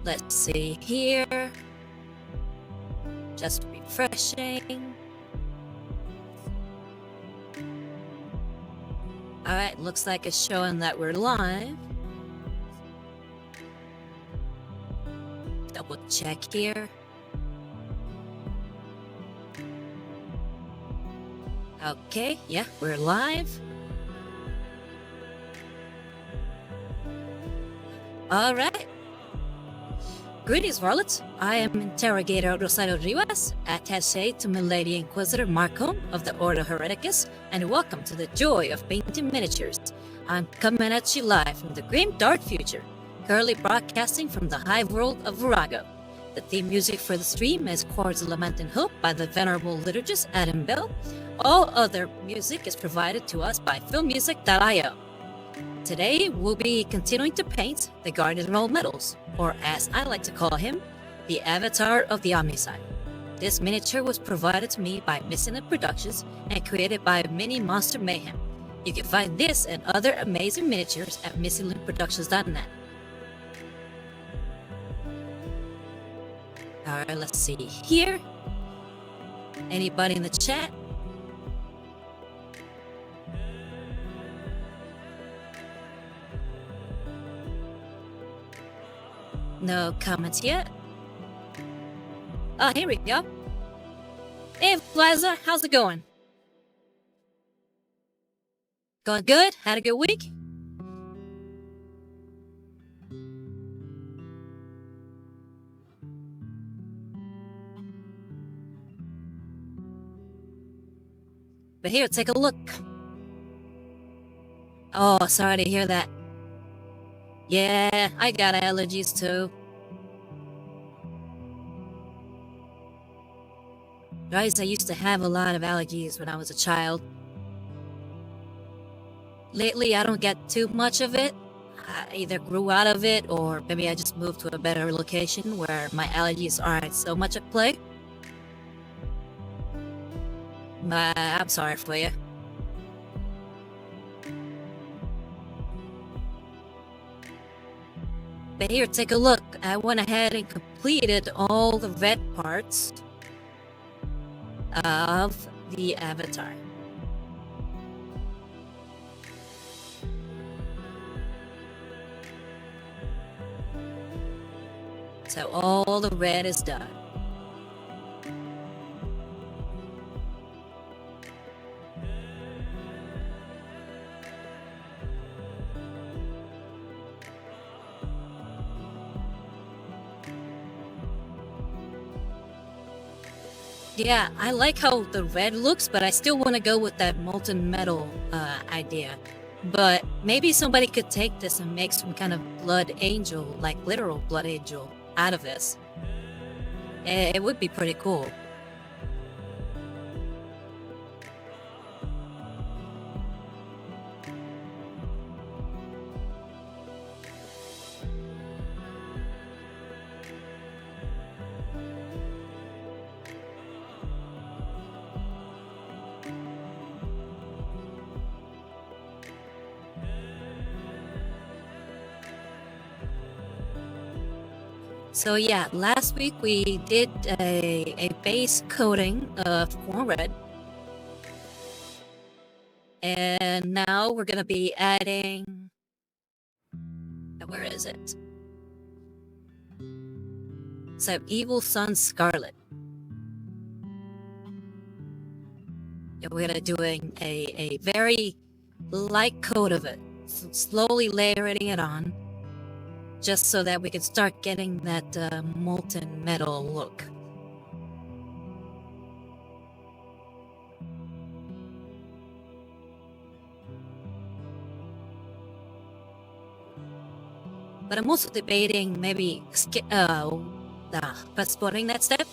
Let's see here. Just refreshing. Alright, looks like it's showing that we're live. Double check here. Okay, yeah, we're live. Alright. Greetings, Varlets. I am Interrogator Rosario Rivas, attaché to Milady Inquisitor Marcom of the Order Hereticus, and welcome to the joy of painting miniatures. I'm coming at you live from the grim dark future, currently broadcasting from the high world of Virago. The theme music for the stream is Chords of Lament and Hope by the venerable liturgist Adam Bell. All other music is provided to us by filmmusic.io. Today, we'll be continuing to paint the Guardian of All Metals, or as I like to call him, the avatar of the Omnissiah. This miniature was provided to me by Mephiston Productions and created by Mini Monster Mayhem. You can find this and other amazing miniatures at missinglinkproductions.net. Alright, let's see here. Anybody in the chat? No comments yet. Oh, here we go. Hey, Plaza, how's it going? Going good? Had a good week? But here, take a look. Oh, sorry to hear that. Yeah, I got allergies too. Guys, I used to have a lot of allergies when I was a child. Lately, I don't get too much of it. I either grew out of it, or maybe I just moved to a better location where my allergies aren't so much at play. But I'm sorry for you. But here, take a look. I went ahead and completed all the red parts of the avatar. So all the red is done. Yeah, I like how the red looks, but I still want to go with that molten metal idea. But maybe somebody could take this and make some kind of blood angel, like literal blood angel, out of this. It would be pretty cool. So yeah, last week we did a base coating of corn red. And now we're going to be adding... Where is it? So Evil Sun Scarlet. And we're going to do a very light coat of it. Slowly layering it on. Just so that we can start getting that molten metal look. But I'm also debating maybe fast-forwarding that step.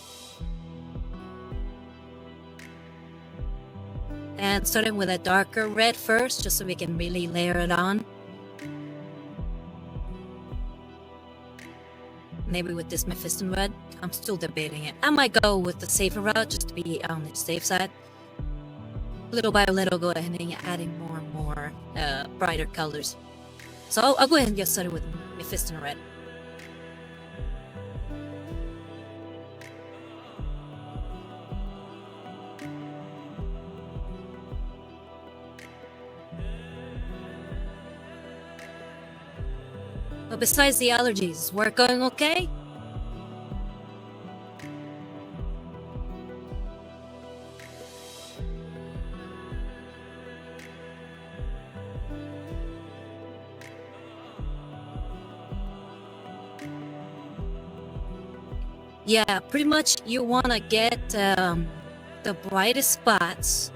And starting with a darker red first, just so we can really layer it on. Maybe with this Mephiston Red. I'm still debating it. I might go with the safer route just to be on the safe side. Little by little, go ahead and adding more and more brighter colors. So I'll go ahead and get started with Mephiston Red. But besides the allergies, work going okay? Yeah, pretty much you want to get the brightest spots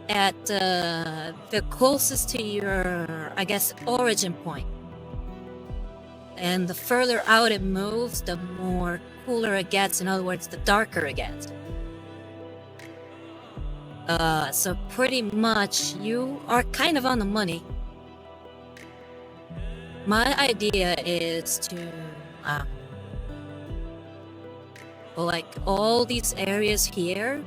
at the closest to your, I guess, origin point. And the further out it moves, the more cooler it gets. In other words, the darker it gets. So pretty much you are kind of on the money. My idea is to like all these areas here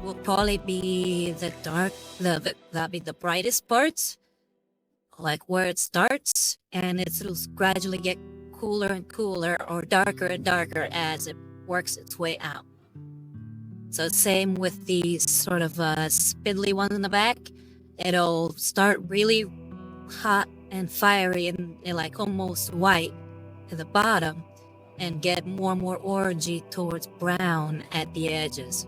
will probably be that'll be the brightest parts, like where it starts, and it'll gradually get cooler and cooler or darker and darker as it works its way out. So same with these sort of spindly ones in the back. It'll start really hot and fiery and like almost white at the bottom, and get more and more orangey towards brown at the edges.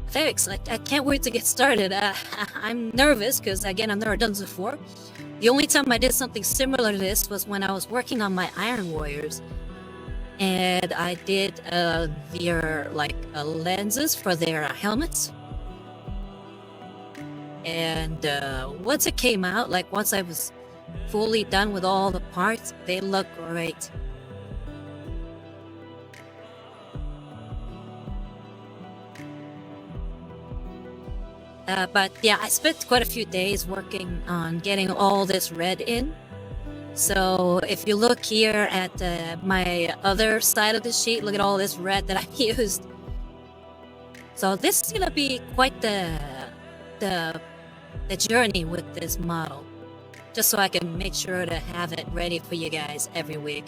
Very excited. I can't wait to get started. I'm nervous because, again, I've never done this before. The only time I did something similar to this was when I was working on my Iron Warriors. And I did their lenses for their helmets. And once it came out, once I was fully done with all the parts, they look great. But yeah, I spent quite a few days working on getting all this red in. So if you look here at my other side of the sheet, look at all this red that I used. So this is gonna be quite the journey with this model, just so I can make sure to have it ready for you guys every week.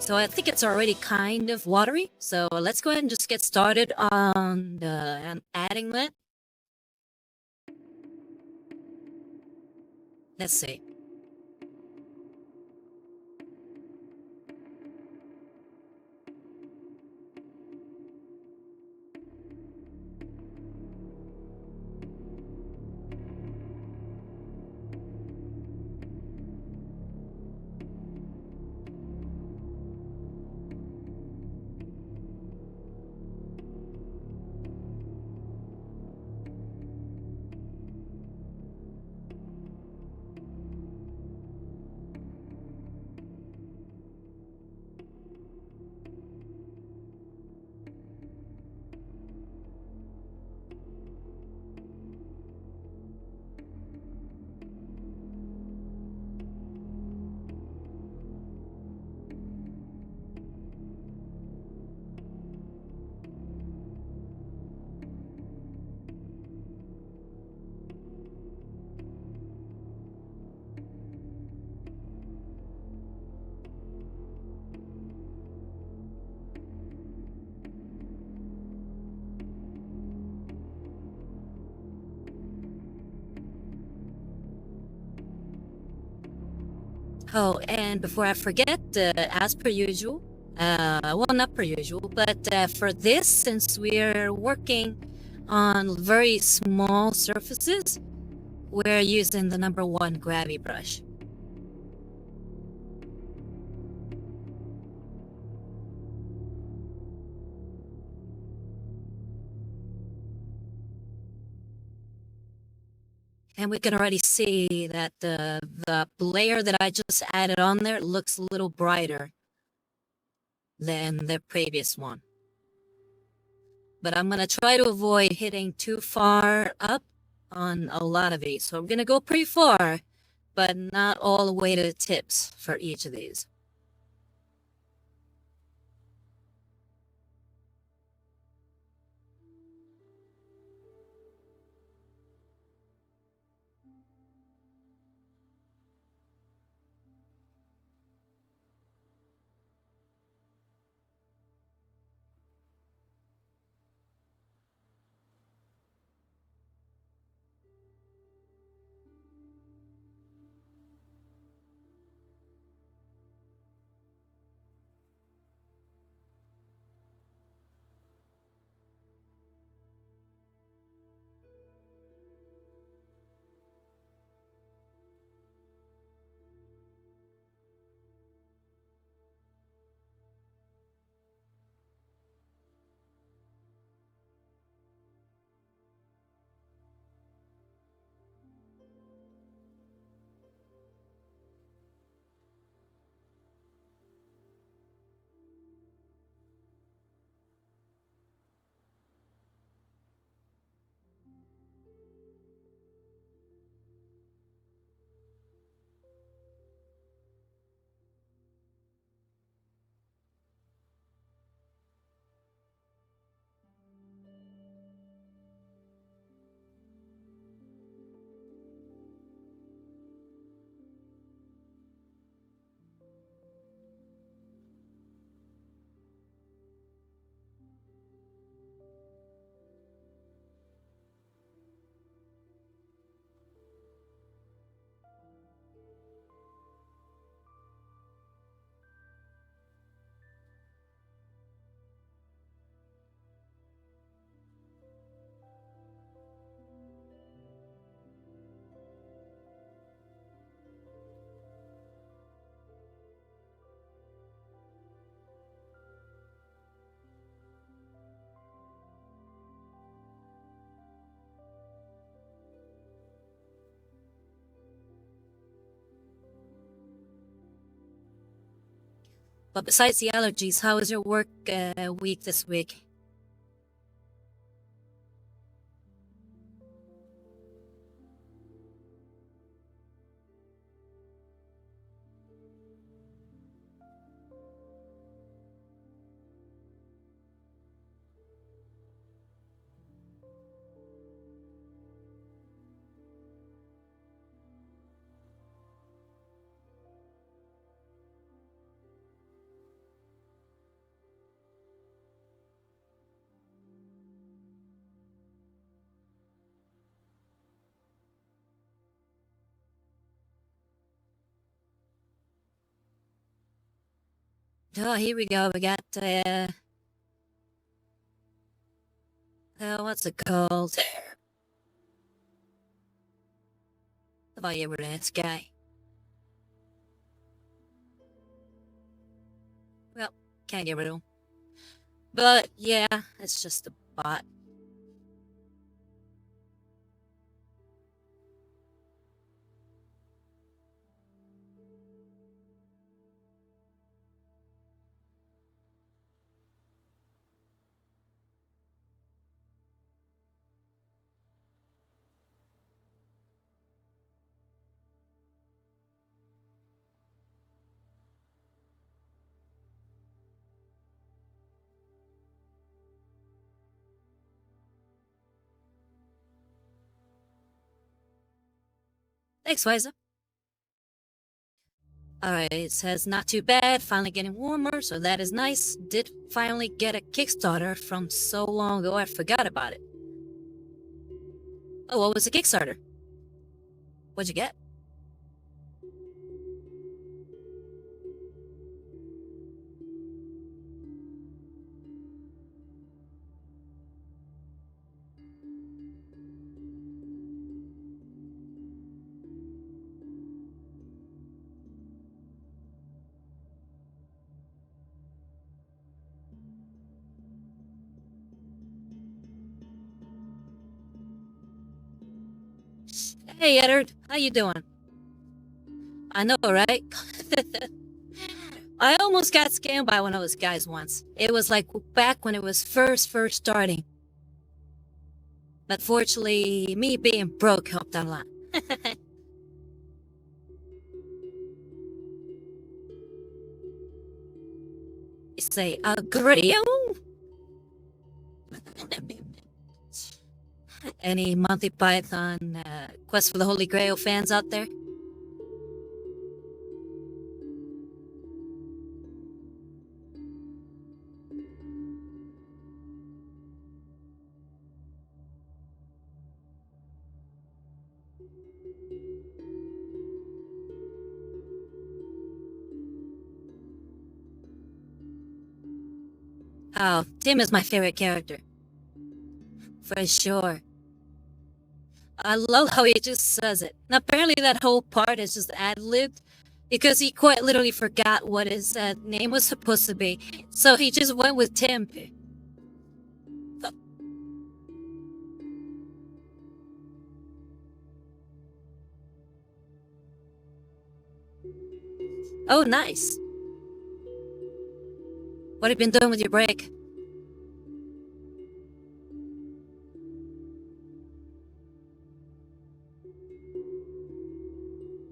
So I think it's already kind of watery. So let's go ahead and just get started on adding that. Let's see. Oh, and before I forget, as per usual, well, not per usual, but for this, since we're working on very small surfaces, we're using the number 1 gravity brush. And we can already see that the layer that I just added on there looks a little brighter than the previous one. But I'm going to try to avoid hitting too far up on a lot of these. So I'm going to go pretty far, but not all the way to the tips for each of these. But besides the allergies, how was your work week this week? Oh, here we go. We got, what's it called? How about you, this guy? Well, can't get rid of him. But, yeah, it's just a bot. Thanks, Wiser. Alright, it says not too bad, finally getting warmer, so that is nice. Did finally get a Kickstarter from so long ago I forgot about it. Oh, what was the Kickstarter? What'd you get? Hey Edward, how you doing? I know, right? I almost got scammed by one of those guys once. It was like back when it was first starting. But fortunately, me being broke helped out a lot. You say, Grio? Any Monty Python Quest for the Holy Grail fans out there? Oh, Tim is my favorite character. For sure. I love how he just says it. And apparently that whole part is just ad-libbed because he quite literally forgot what his name was supposed to be. So he just went with Tim. Oh, nice. What have you been doing with your break?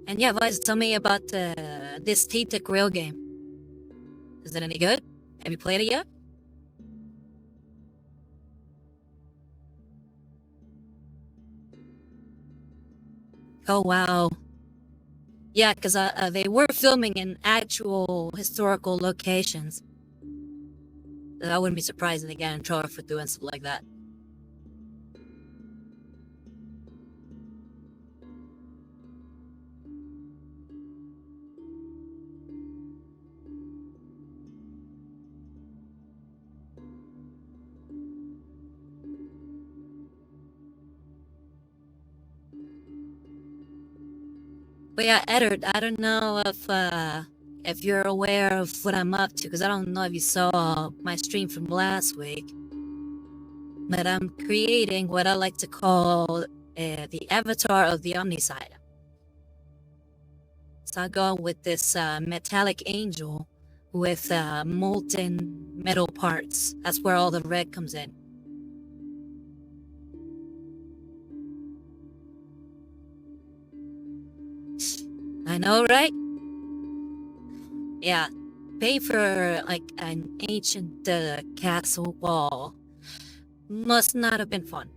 And yeah, Vice, tell me about this Tainted Grail game. Is it any good? Have you played it yet? Oh, wow. Yeah, because they were filming in actual historical locations. I wouldn't be surprised if they got in trouble for doing stuff like that. But yeah, Edward, I don't know if you're aware of what I'm up to, because I don't know if you saw my stream from last week. But I'm creating what I like to call the avatar of the Omnissiah. So I go with this metallic angel with molten metal parts. That's where all the red comes in. I know, right? Yeah, pay for like an ancient castle wall must not have been fun.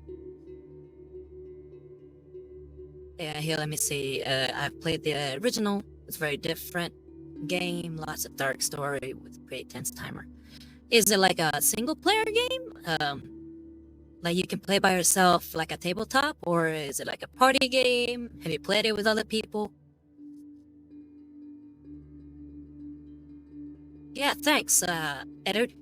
Yeah, here, let me see. I've played the original. It's very different game, lots of dark story with great tense timer. Is it like a single player game? Like you can play by yourself like a tabletop, or is it like a party game? Have you played it with other people? Yeah, thanks, Edward.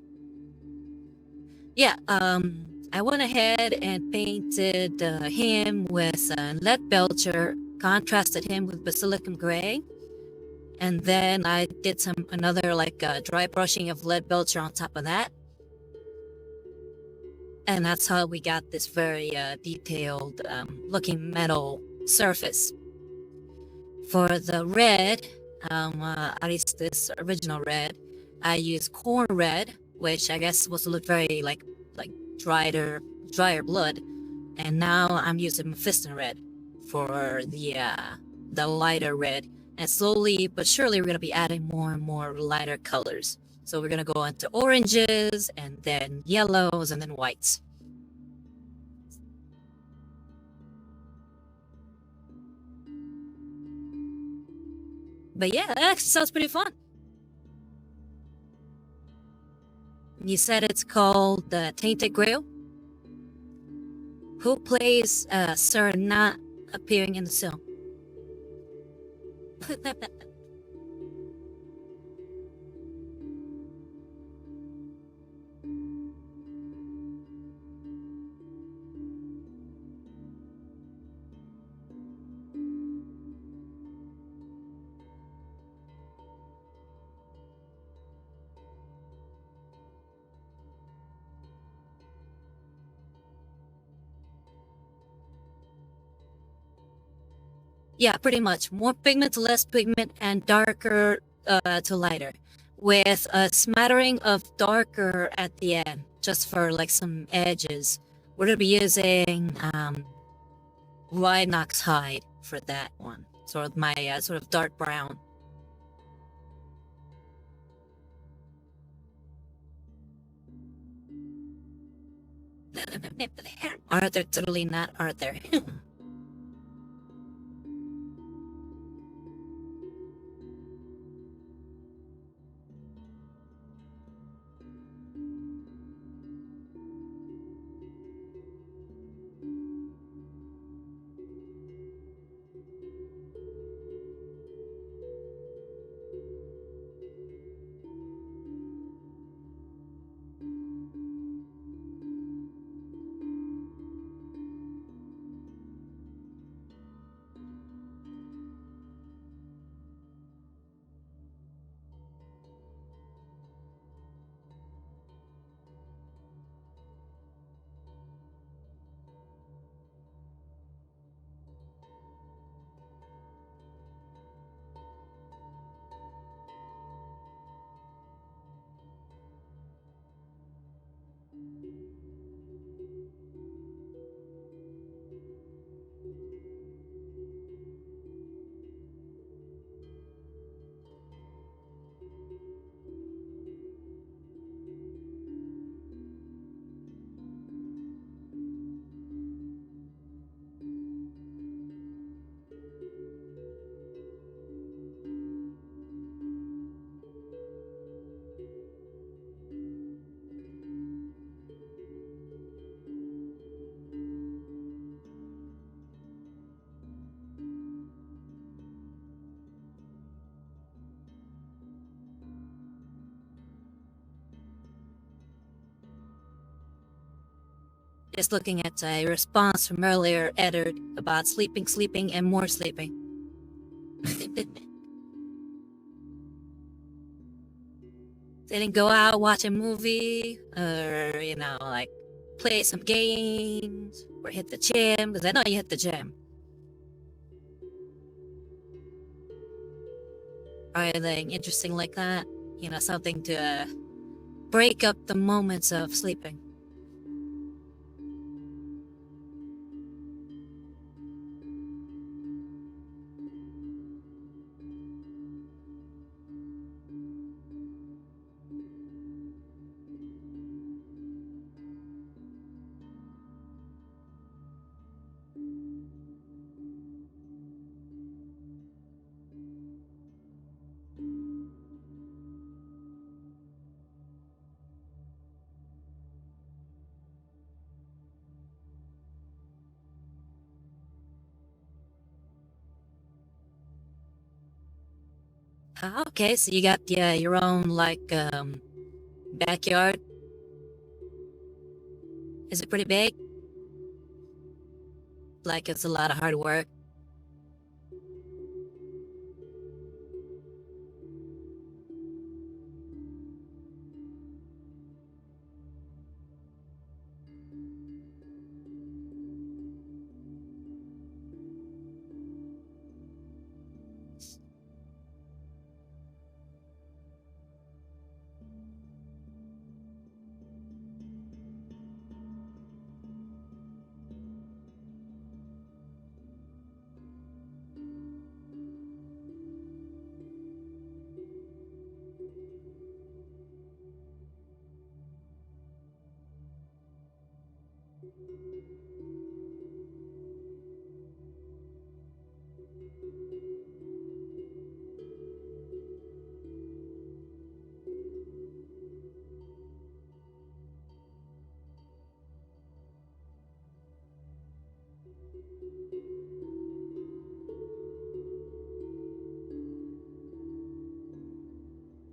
Yeah, I went ahead and painted him with lead belcher, contrasted him with basilicum gray, and then I did another like dry brushing of lead belcher on top of that, and that's how we got this very detailed looking metal surface. For the red, at least this original red, I used corn red, which I guess was to look very like drier blood, and now I'm using Mephiston Red for the lighter red. And slowly but surely, we're gonna be adding more and more lighter colors. So we're gonna go into oranges, and then yellows, and then whites. But yeah, that actually sounds pretty fun. You said it's called the Tainted Grail. Who plays Sir not appearing in the film? Yeah, pretty much. More pigment to less pigment and darker to lighter. With a smattering of darker at the end, just for like some edges. We're gonna be using Rhinox hide for that one. Sort of my sort of dark brown. Are there totally not? Are there? Just looking at a response from earlier, Eddard, about sleeping, and more sleeping. Didn't go out, watch a movie, or, like play some games, or hit the gym, because I know you hit the gym. Or anything interesting like that. Something to break up the moments of sleeping. Okay, so you got your own backyard. Is it pretty big? Like it's a lot of hard work.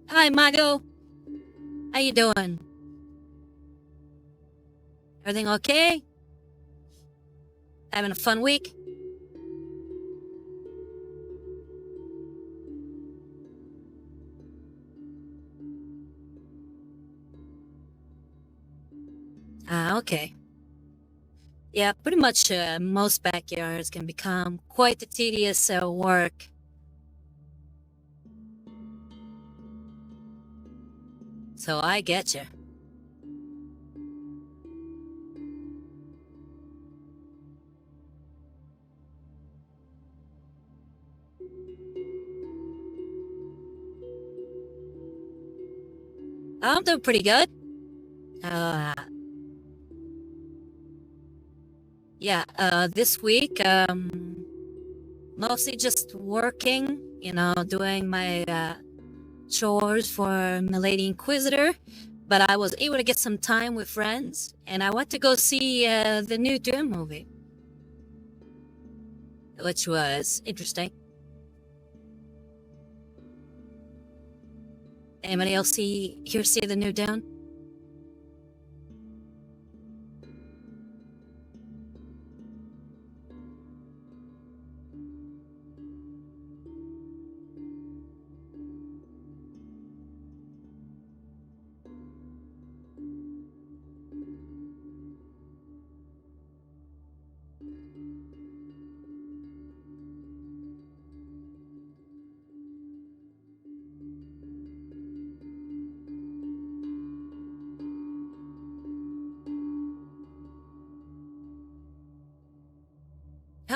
Hi, Mago. How you doing? Everything okay? Having a fun week? Okay. Yeah, pretty much most backyards can become quite a tedious work. So I get you. I'm doing pretty good. This week, mostly just working, doing my chores for Milady Inquisitor, but I was able to get some time with friends, and I went to go see the new Doom movie, which was interesting. Anybody else see the new Doom?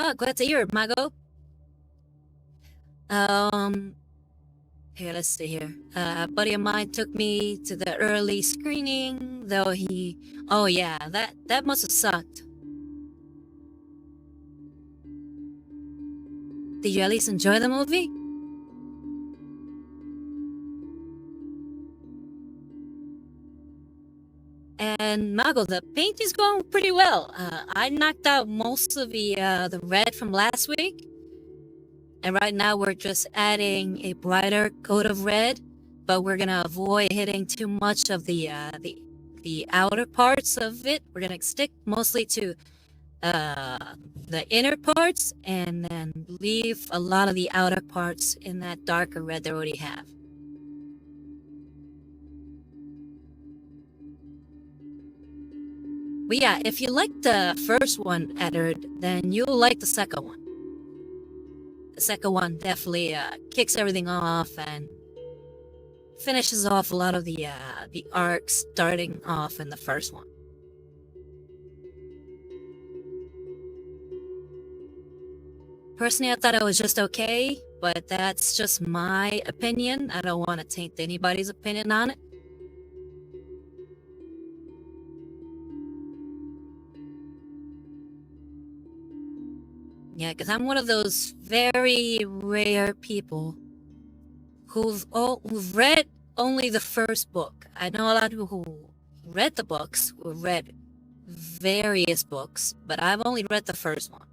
Oh, glad to hear it, Mago. Here, let's see here. A buddy of mine took me to the early screening, though oh yeah, that must have sucked. Did you at least enjoy the movie? And Mago, the paint is going pretty well. I knocked out most of the red from last week, and right now we're just adding a brighter coat of red, but we're gonna avoid hitting too much of the outer parts of it. We're gonna stick mostly to the inner parts, and then leave a lot of the outer parts in that darker red they already have. But yeah, if you like the first one, Edward, then you'll like the second one. The second one definitely kicks everything off and finishes off a lot of the arcs starting off in the first one. Personally, I thought it was just okay, but that's just my opinion. I don't want to taint anybody's opinion on it. Yeah, because I'm one of those very rare people who've read only the first book. I know a lot of people who read the books, who read various books, but I've only read the first one.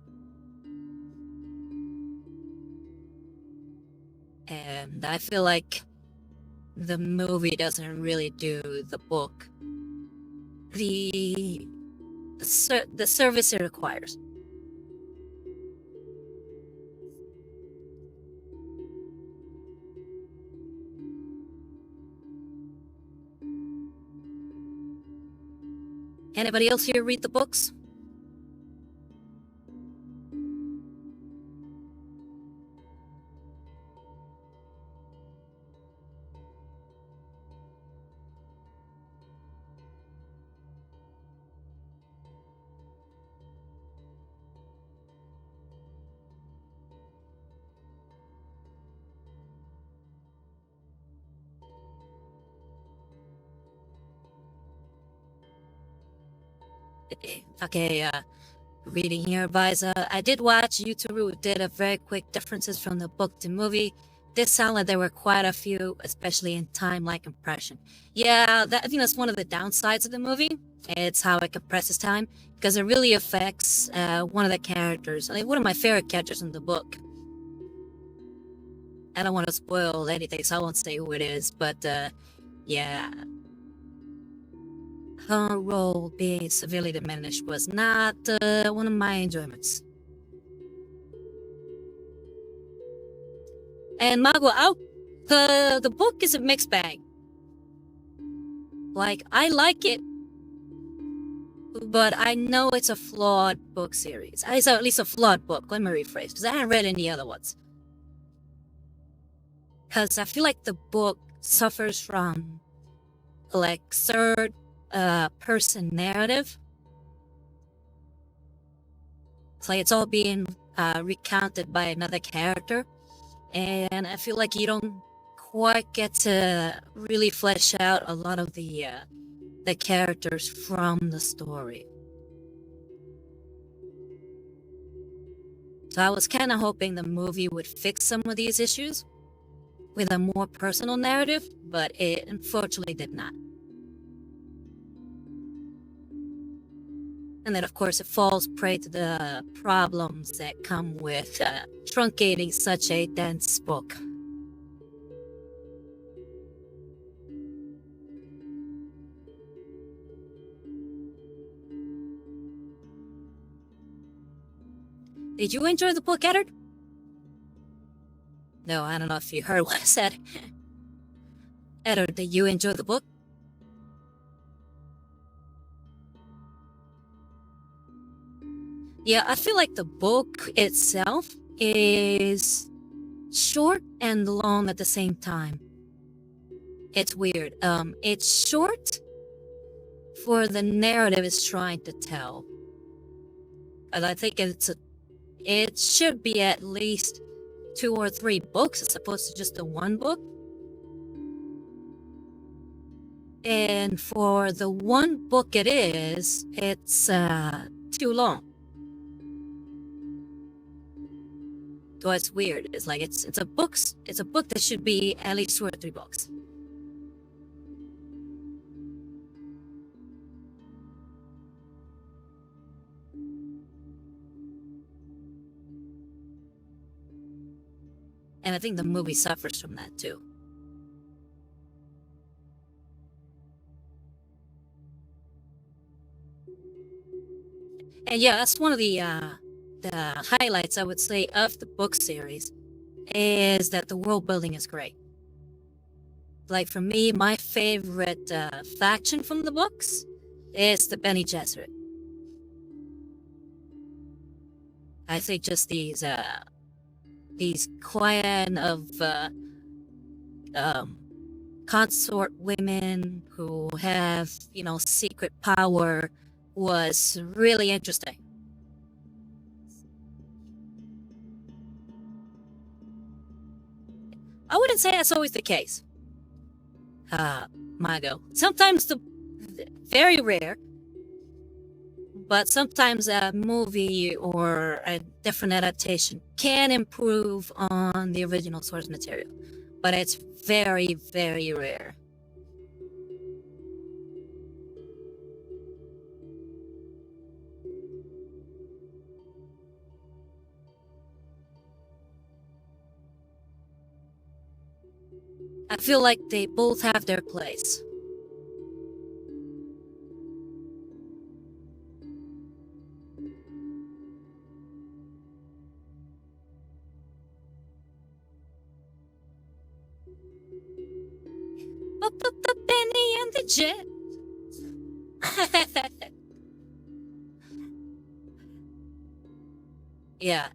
And I feel like the movie doesn't really do the book the service it requires. Anybody else here read the books? Okay, reading here, Visa. I did watch YouTube did a very quick differences from the book to movie. This sound like there were quite a few, especially in time-like compression. Yeah, I think that's one of the downsides of the movie. It's how it compresses time, because it really affects one of the characters. I mean, one of my favorite characters in the book. I don't want to spoil anything, so I won't say who it is, but yeah. Her role being severely diminished was not one of my enjoyments. And Mago, the book is a mixed bag. Like, I like it, but I know it's a flawed book series. It's at least a flawed book. Let me rephrase, because I haven't read any other ones. Because I feel like the book suffers from, like, third person narrative. It's like it's all being recounted by another character, and I feel like you don't quite get to really flesh out a lot of the characters from the story. So I was kind of hoping the movie would fix some of these issues with a more personal narrative, but it unfortunately did not. And then, of course, it falls prey to the problems that come with truncating such a dense book. Did you enjoy the book, Eddard? No, I don't know if you heard what I said. Eddard, did you enjoy the book? Yeah, I feel like the book itself is short and long at the same time. It's weird. It's short for the narrative it's trying to tell. And I think it should be at least 2 or 3 books as opposed to just the one book. And for the one book it's too long. So it's weird. It's like it's a book that should be at least 2 or 3 books. And I think the movie suffers from that too. And yeah, that's one of the highlights, I would say, of the book series, is that the world building is great. Like, for me, my favorite faction from the books is the Bene Gesserit. I think just these clan of consort women who have, secret power was really interesting. I wouldn't say that's always the case. Mago. Sometimes very rare, but sometimes a movie or a different adaptation can improve on the original source material, but it's very, very rare. I feel like they both have their place. Benny and the Jet. Yeah,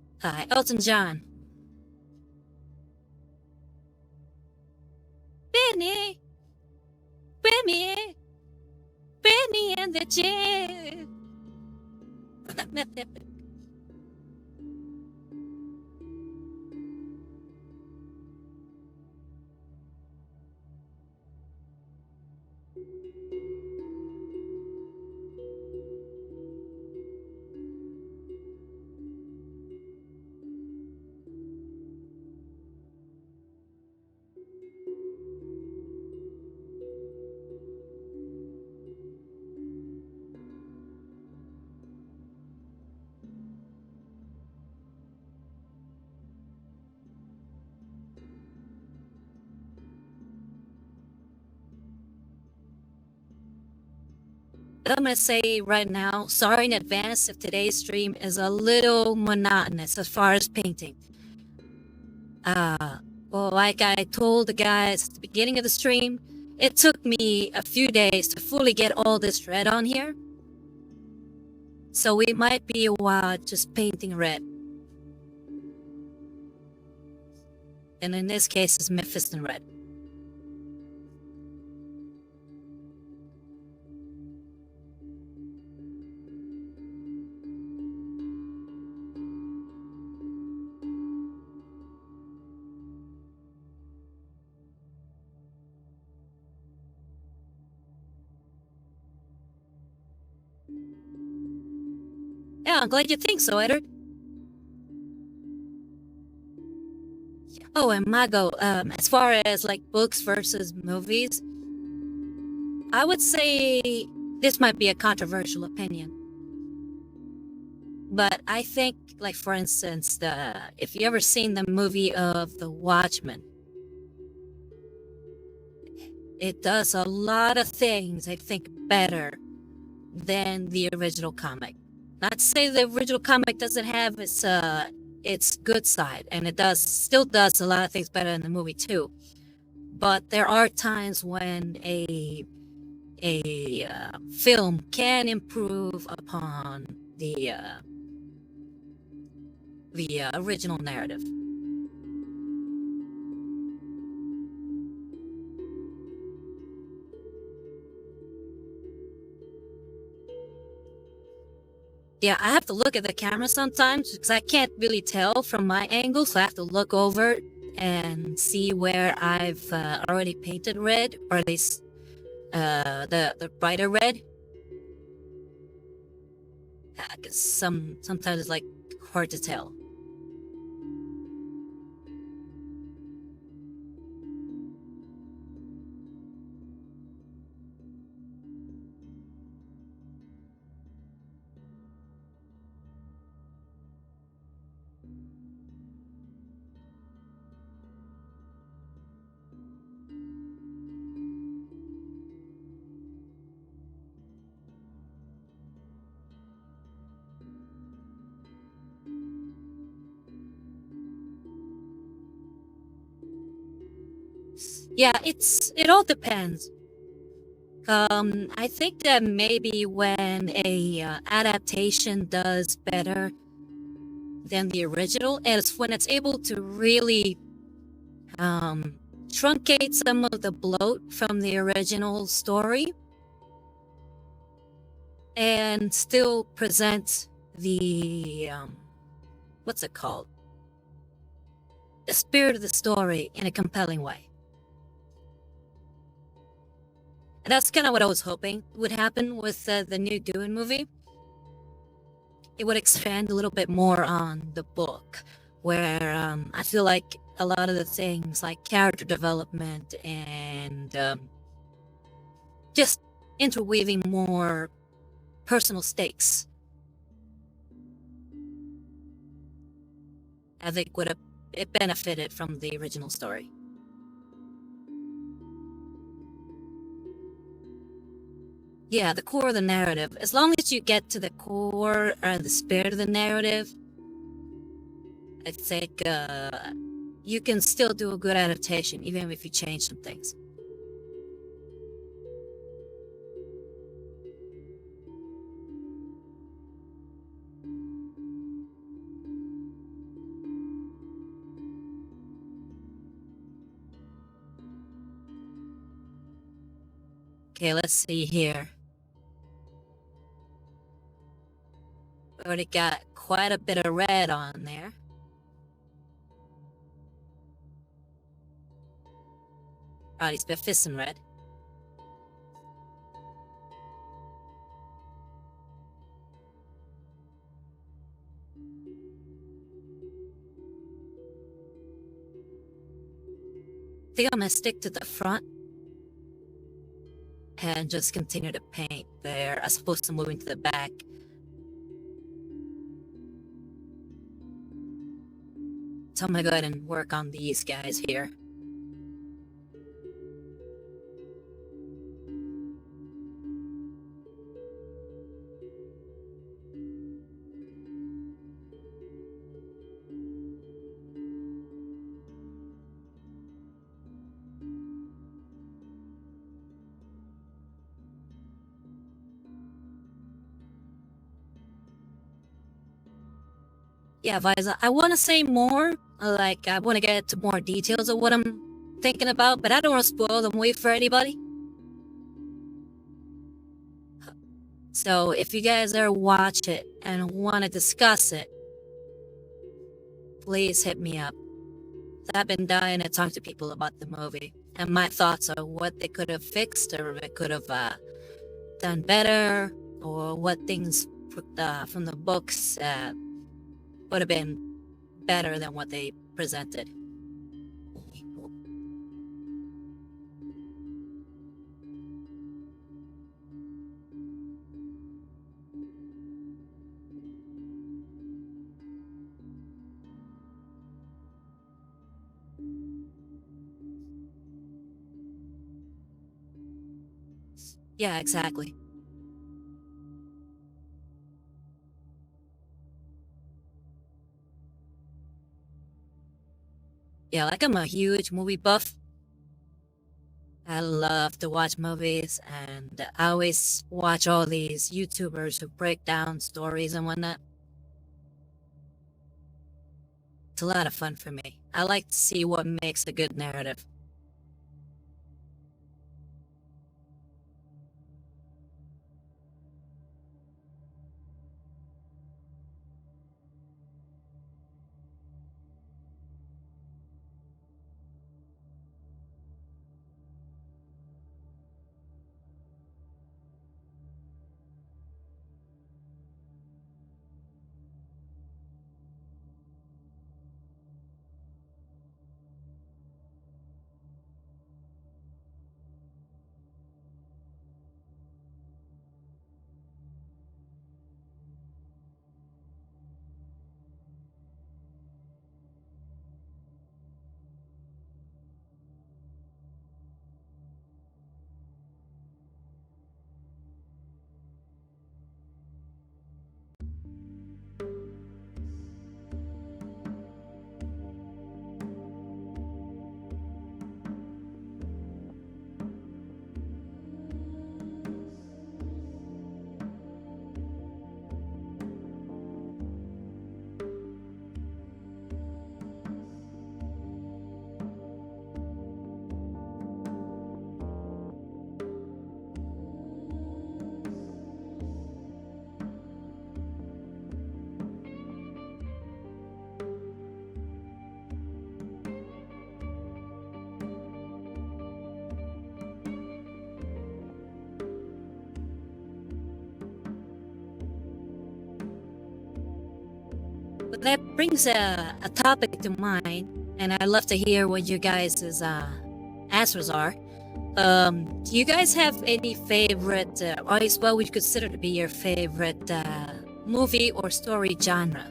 Elton John. Benny, Benny, Benny and the Jet. I'm gonna say right now, sorry in advance if today's stream is a little monotonous as far as painting. Well, like I told the guys at the beginning of the stream, it took me a few days to fully get all this red on here. So we might be a while just painting red. And in this case, it's Mephiston Red. Yeah, I'm glad you think so, Edward. Oh, and Mago, as far as like books versus movies, I would say this might be a controversial opinion. But I think, like for instance, if you ever seen the movie of The Watchmen, it does a lot of things I think better than the original comic. Not to say the original comic doesn't have its good side, and it still does a lot of things better than the movie too. But there are times when a film can improve upon the original narrative. Yeah, I have to look at the camera sometimes because I can't really tell from my angle, so I have to look over and see where I've already painted red, or at least the brighter red. 'Cause sometimes it's like hard to tell. Yeah, it all depends. I think that maybe when a adaptation does better than the original, and it's when it's able to really um, truncate some of the bloat from the original story and still present the what's it called? The spirit of the story in a compelling way. And that's kind of what I was hoping would happen with the new Dune movie. It would expand a little bit more on the book, where I feel like a lot of the things like character development and just interweaving more personal stakes, I think would have it benefited from the original story. Yeah, the core of the narrative. As long as you get to the core or the spirit of the narrative, I think you can still do a good adaptation, even if you change some things. Okay, let's see here. We already got quite a bit of red on there. Right, it's Mephiston Red. I think I'm gonna stick to the front and just continue to paint there as opposed to moving to the back. So I'm gonna go ahead and work on these guys here. Yeah, Visa, I want to say more. Like, I want to get to more details of what I'm thinking about, but I don't want to spoil the movie for anybody. So if you guys ever watch it and want to discuss it, please hit me up. I've been dying to talk to people about the movie and my thoughts on what they could have fixed or they could have done better, or what things from the books would have been better than what they presented. Yeah, exactly. Yeah, like I'm a huge movie buff. I love to watch movies, and I always watch all these YouTubers who break down stories and whatnot. It's a lot of fun for me. I like to see what makes a good narrative. But that brings a topic to mind, and I'd love to hear what you guys' answers are. Do you guys have any favorite, or what would you consider to be your favorite movie or story genre?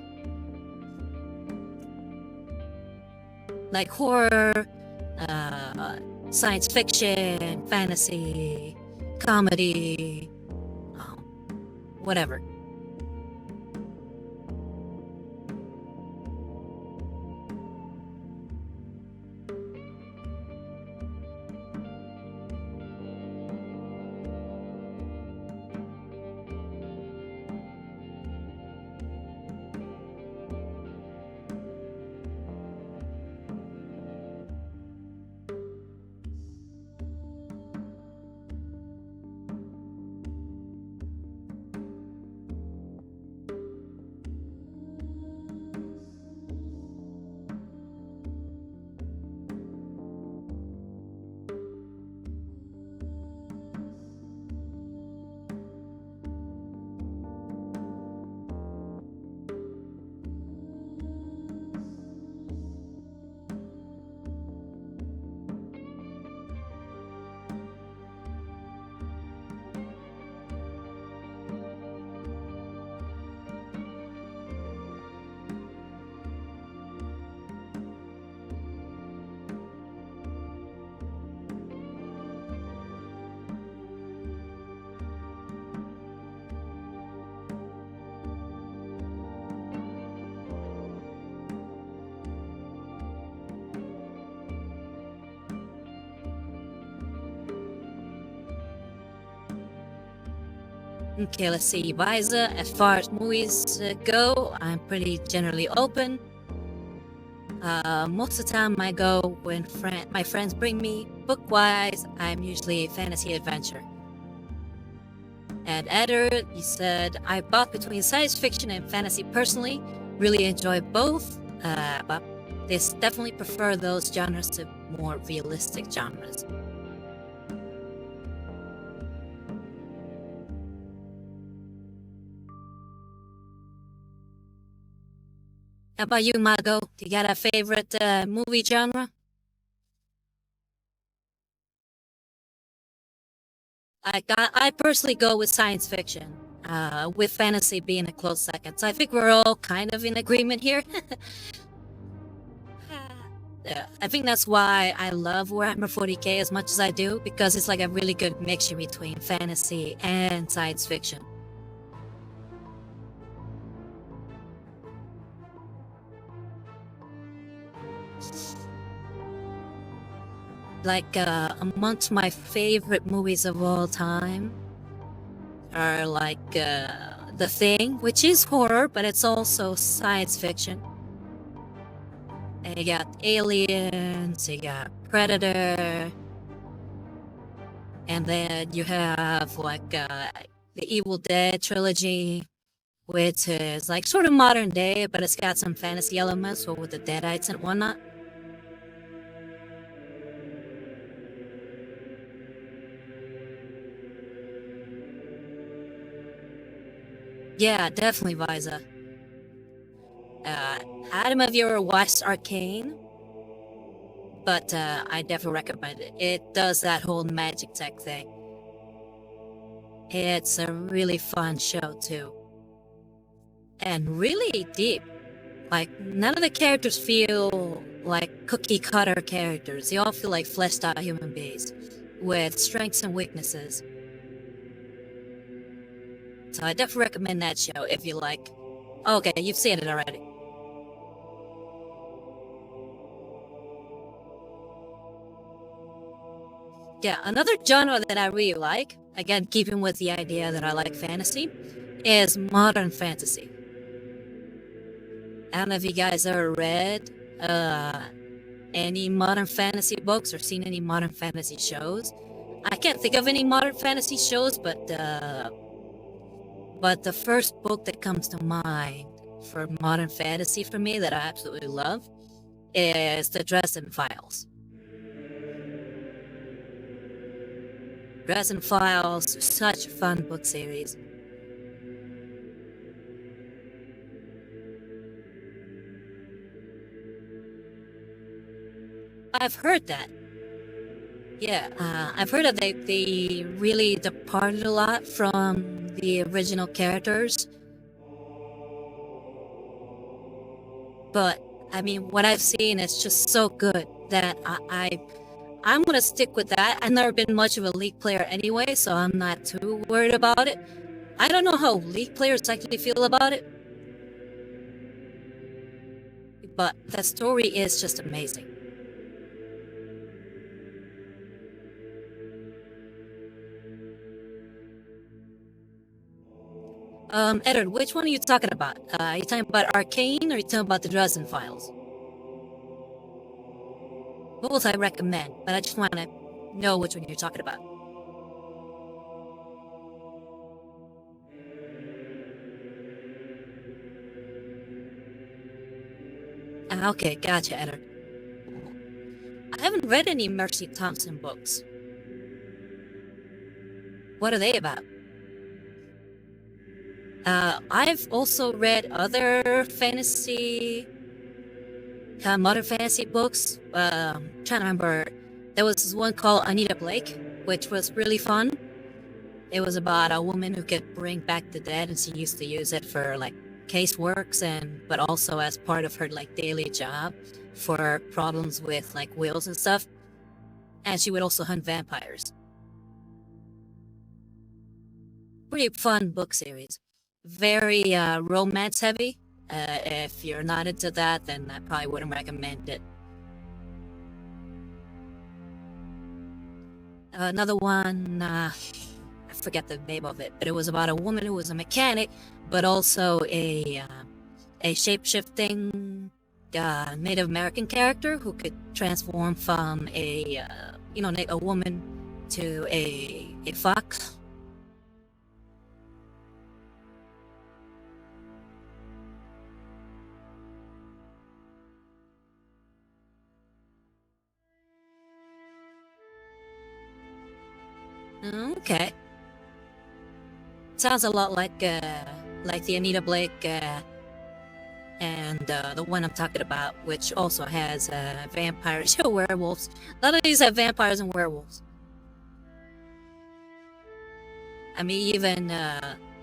Like horror, uh, science fiction, fantasy, comedy, um, whatever. Okay, let's see, Visa. As far as movies go, I'm pretty generally open. Most of the time I go when my friends bring me. Book-wise, I'm usually fantasy adventure. And Edward, you said, I bought between science fiction and fantasy personally. Really enjoy both, but this definitely prefer those genres to more realistic genres. How about you, Margot? Do you got a favorite movie genre? I personally go with science fiction, with fantasy being a close second. So I think we're all kind of in agreement here. Yeah, I think that's why I love Warhammer 40k as much as I do, because it's like a really good mixture between fantasy and science fiction. Like, amongst my favorite movies of all time are like The Thing, which is horror, but it's also science fiction. And you got Aliens, you got Predator, and then you have like the Evil Dead trilogy, which is like sort of modern day, but it's got some fantasy elements with the Deadites and whatnot. Yeah, definitely Visa. Uh, Adam, have you ever watched Arcane? But I definitely recommend it. It does that whole magic tech thing. It's a really fun show too, and really deep. Like, none of the characters feel like cookie cutter characters. They all feel like fleshed out human beings with strengths and weaknesses. So I definitely recommend that show if you like. Okay, you've seen it already. Yeah, another genre that I really like, again, keeping with the idea that I like fantasy, is modern fantasy. I don't know if you guys ever read any modern fantasy books or seen any modern fantasy shows. I can't think of any modern fantasy shows, but the first book that comes to mind for modern fantasy for me that I absolutely love is the Dresden Files. Dresden Files is such a fun book series. I've heard that. Yeah, I've heard that they really departed a lot from the original characters. But I mean, what I've seen is just so good that I'm gonna stick with that. I've never been much of a League player anyway, so I'm not too worried about it. I don't know how League players actually feel about it, but the story is just amazing. Edward, which one are you talking about? Are you talking about Arcane or are you talking about the Dresden Files? Both I recommend, but I just want to know which one you're talking about. Okay, gotcha, Edward. I haven't read any Mercy Thompson books. What are they about? I've also read other fantasy, modern fantasy books. Trying to remember, there was this one called Anita Blake, which was really fun. It was about a woman who could bring back the dead, and she used to use it for like caseworks, and but also as part of her like daily job for problems with like wills and stuff. And she would also hunt vampires. Pretty fun book series. Very romance heavy. If you're not into that, then I probably wouldn't recommend it. Another one, I forget the name of it, but it was about a woman who was a mechanic, but also a shape-shifting Native American character who could transform from a woman to a fox. Okay. Sounds a lot like the Anita Blake and the one I'm talking about, which also has vampires or werewolves. A lot of these have vampires and werewolves. I mean, even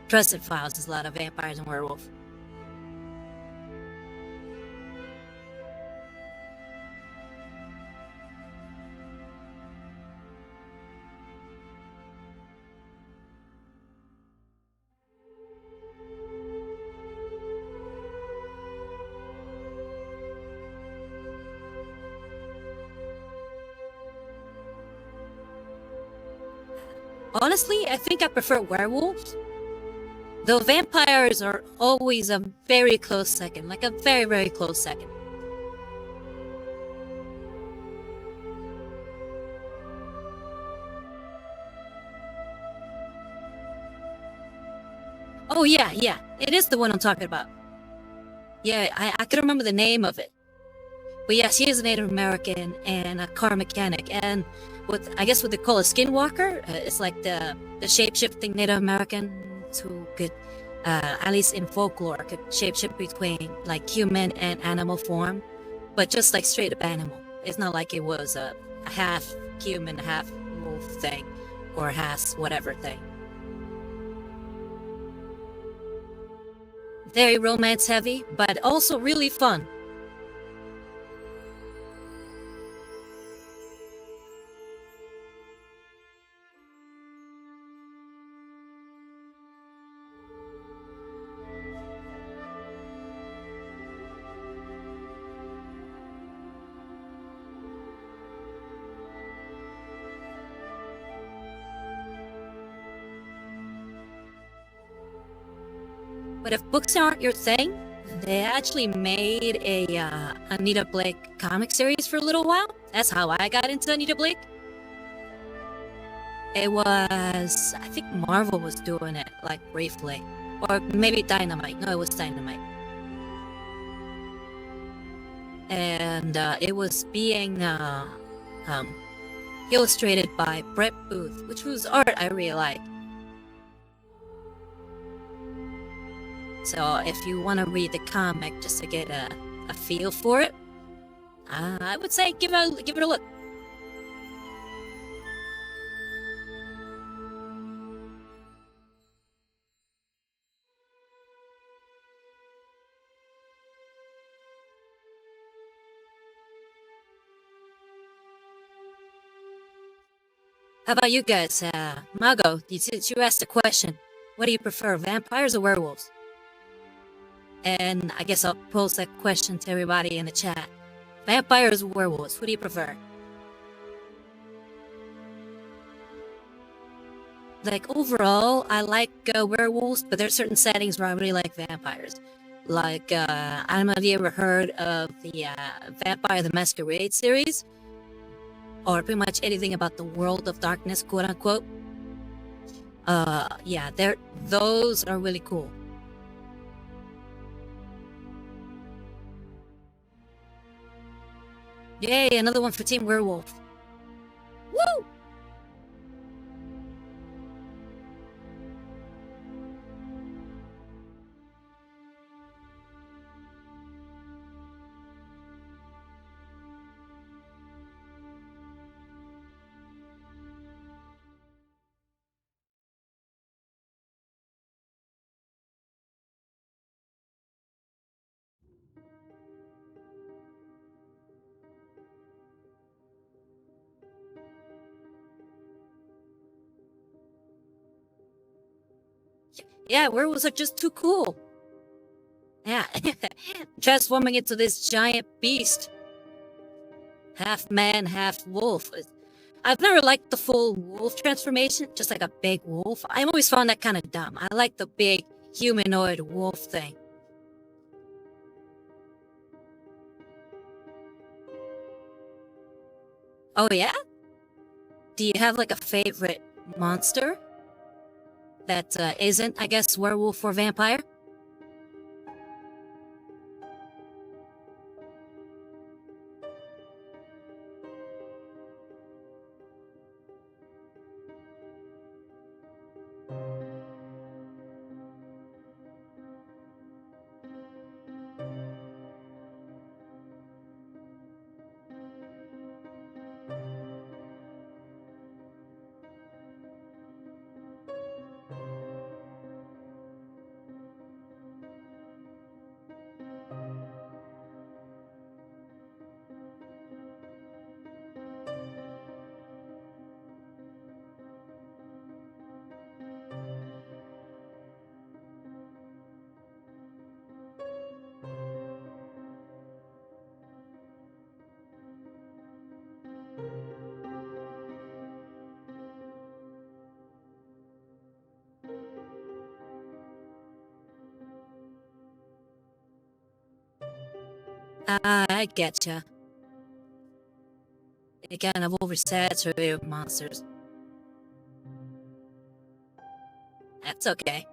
Trusted Files has a lot of vampires and werewolves. Honestly, I think I prefer werewolves. Though vampires are always a very close second, like a very, very close second. Oh yeah, it is the one I'm talking about. Yeah, I can remember the name of it. But yeah, she is a Native American and a car mechanic, and I guess what they call a skinwalker. It's like the shape-shifting Native Americans who could, at least in folklore, could shape-shift between like human and animal form, but just like straight up animal. It's not like it was a half human, half wolf thing, or half whatever thing. Very romance heavy, but also really fun. But if books aren't your thing, they actually made a Anita Blake comic series for a little while. That's how I got into Anita Blake. It was, I think Marvel was doing it, like briefly. Or maybe Dynamite. No, it was Dynamite. And it was being illustrated by Brett Booth, whose art I really like. So if you want to read the comic just to get a feel for it, I would say give it a look. How about you guys? Mago, you asked the question. What do you prefer, vampires or werewolves? And I guess I'll pose that question to everybody in the chat. Vampires or werewolves? Who do you prefer? Like, overall, I like werewolves, but there's certain settings where I really like vampires. Like, I don't know if you ever heard of the Vampire the Masquerade series? Or pretty much anything about the world of darkness, quote unquote. Yeah, those are really cool. Yay, another one for Team Werewolf. Woo! Yeah, werewolves are just too cool. Yeah, transforming into this giant beast. Half man, half wolf. I've never liked the full wolf transformation, just like a big wolf. I always found that kind of dumb. I like the big humanoid wolf thing. Oh yeah? Do you have like a favorite monster that isn't, I guess, werewolf or vampire? I getcha. It kind of oversaturated monsters. That's okay.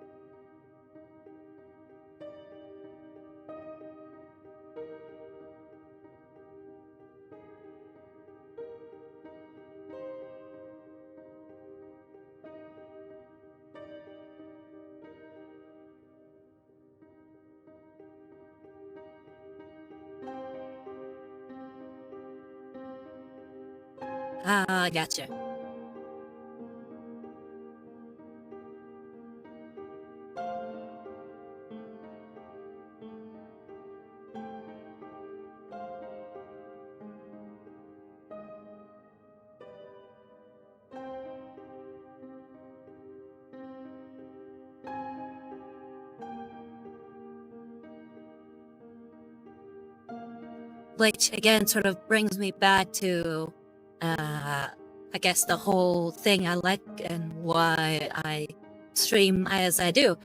Gotcha. Which again sort of brings me back to, I guess, the whole thing I like and why I stream as I do.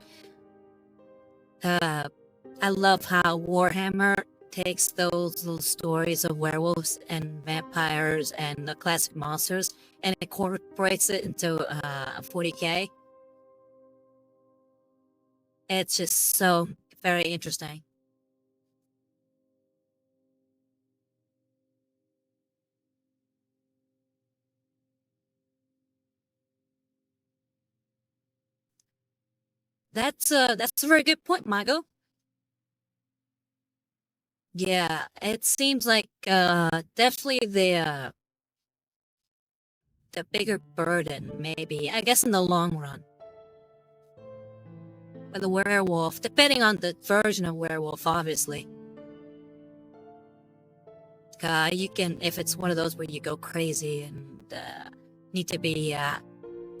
I love how Warhammer takes those little stories of werewolves and vampires and the classic monsters and incorporates it into 40k. It's just so very interesting. That's a very good point, Michael. Yeah, it seems like definitely the bigger burden, maybe. I guess in the long run. But the werewolf, depending on the version of werewolf, obviously. You can, if it's one of those where you go crazy and need to be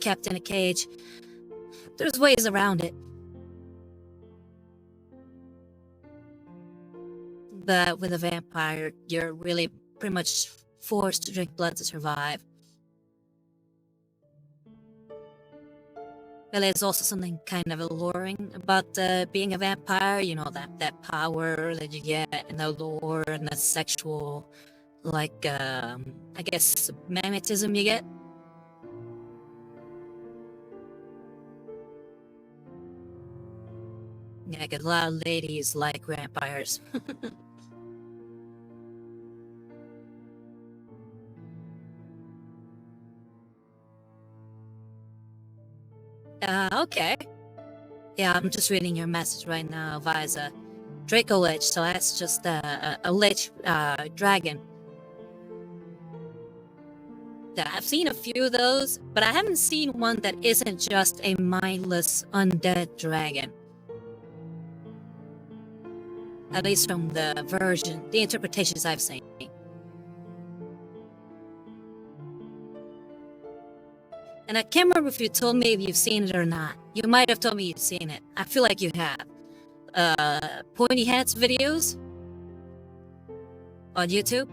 kept in a cage, there's ways around it. But with a vampire, you're really pretty much forced to drink blood to survive. But there's also something kind of alluring about being a vampire. You know, that power that you get and the lore and the sexual, like, I guess, magnetism you get. Yeah, 'cause a lot of ladies like vampires. Okay. Yeah, I'm just reading your message right now via the Draco Lich, so that's just a Lich dragon. Yeah, I've seen a few of those, but I haven't seen one that isn't just a mindless undead dragon. At least from the interpretations I've seen. And I can't remember if you told me if you've seen it or not. You might have told me you've seen it. I feel like you have. Pointy Hats videos on YouTube.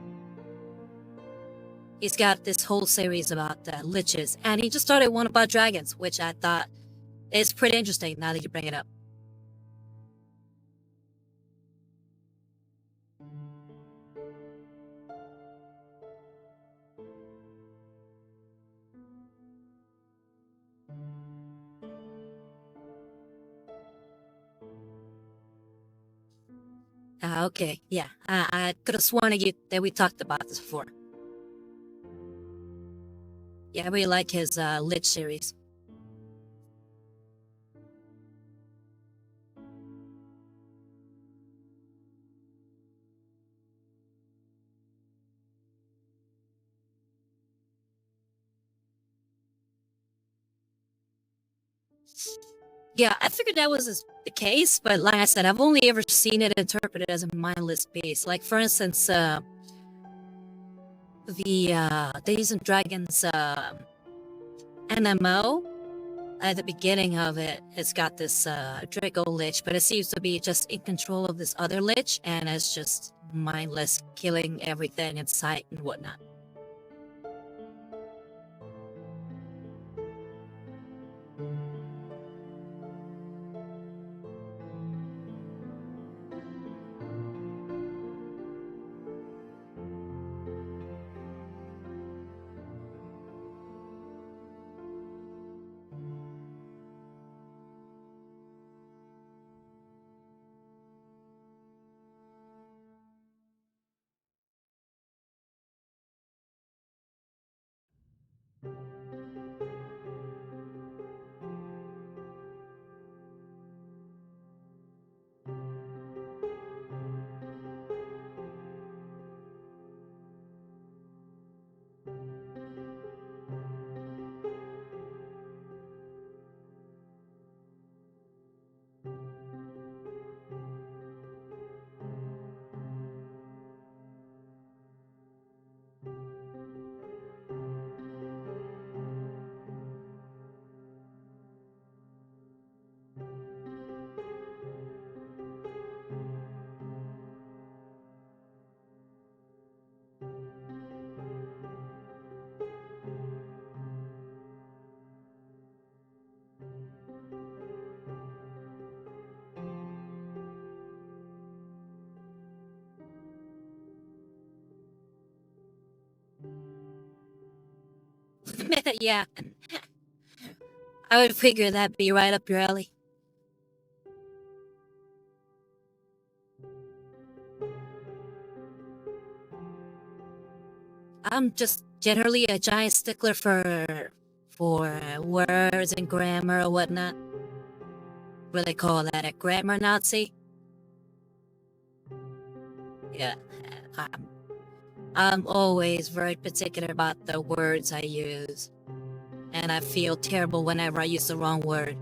He's got this whole series about liches, and he just started one about dragons, which I thought is pretty interesting now that you bring it up. Okay, yeah, I could have sworn that we talked about this before. Yeah, I really like his lich series. Yeah, I figured that was the case, but like I said, I've only ever seen it interpreted as a mindless beast. Like, for instance, the Days and Dragons MMO. At the beginning of it, it's got this Draco Lich, but it seems to be just in control of this other Lich, and it's just mindless, killing everything in sight and whatnot. Yeah, I would figure that'd be right up your alley. I'm just generally a giant stickler for words and grammar or whatnot. What do they call that? A grammar Nazi? Yeah, I'm, I'm always very particular about the words I use, and I feel terrible whenever I use the wrong word.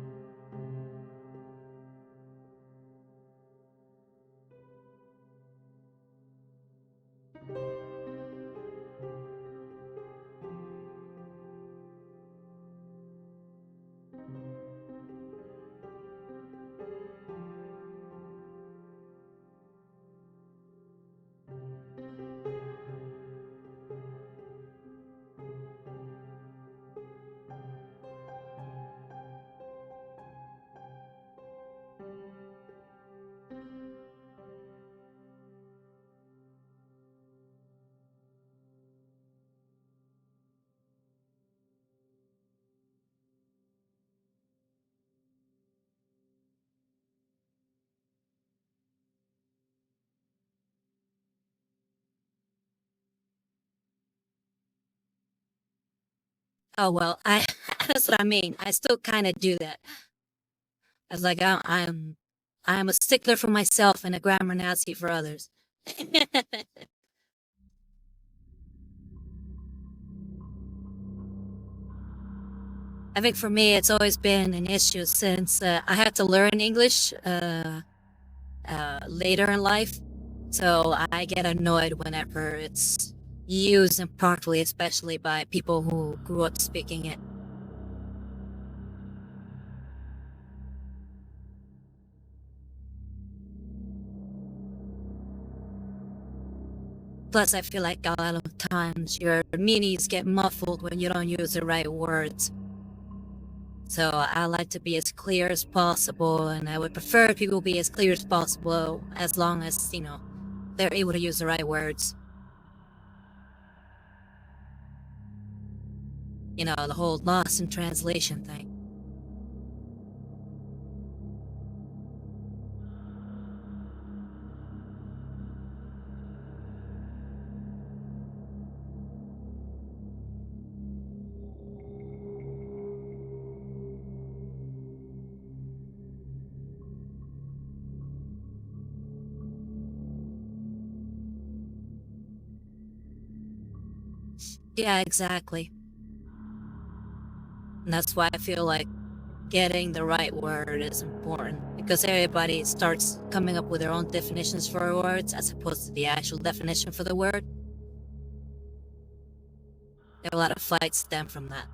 Oh well, I that's what I mean. I still kind of do that. I was like, I'm a stickler for myself and a grammar Nazi for others. I think for me, it's always been an issue since I had to learn English later in life. So I get annoyed whenever it's used improperly, especially by people who grew up speaking it. Plus, I feel like a lot of times your meanings get muffled when you don't use the right words. So I like to be as clear as possible, and I would prefer people be as clear as possible as long as, they're able to use the right words. The whole lost in translation thing. Yeah, exactly. And that's why I feel like getting the right word is important, because everybody starts coming up with their own definitions for words as opposed to the actual definition for the word. There are a lot of fights stem from that.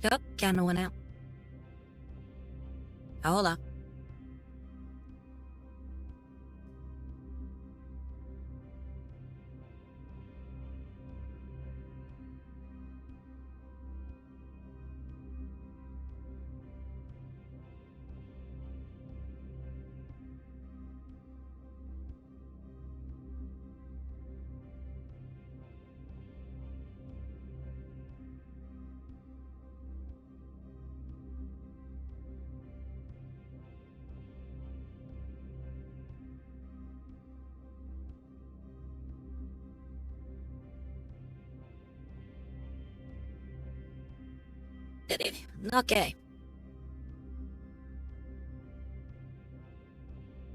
Yup, candle went out. Hola. Okay.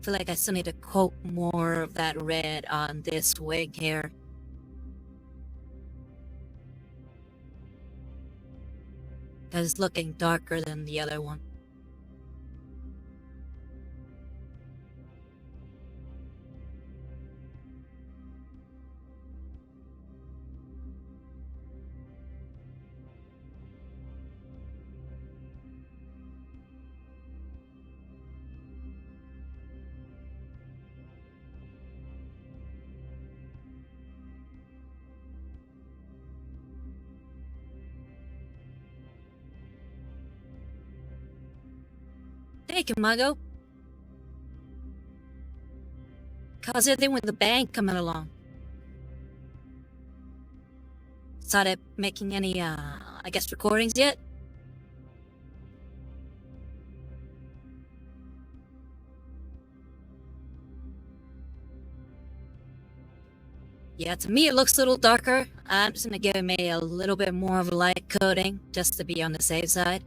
Feel like I still need to coat more of that red on this wig here. Because it's looking darker than the other one. Thank you, Mago. How's everything with the bank coming along? Started making any, I guess, recordings yet? Yeah, to me it looks a little darker. I'm just gonna give me a little bit more of a light coating, just to be on the safe side.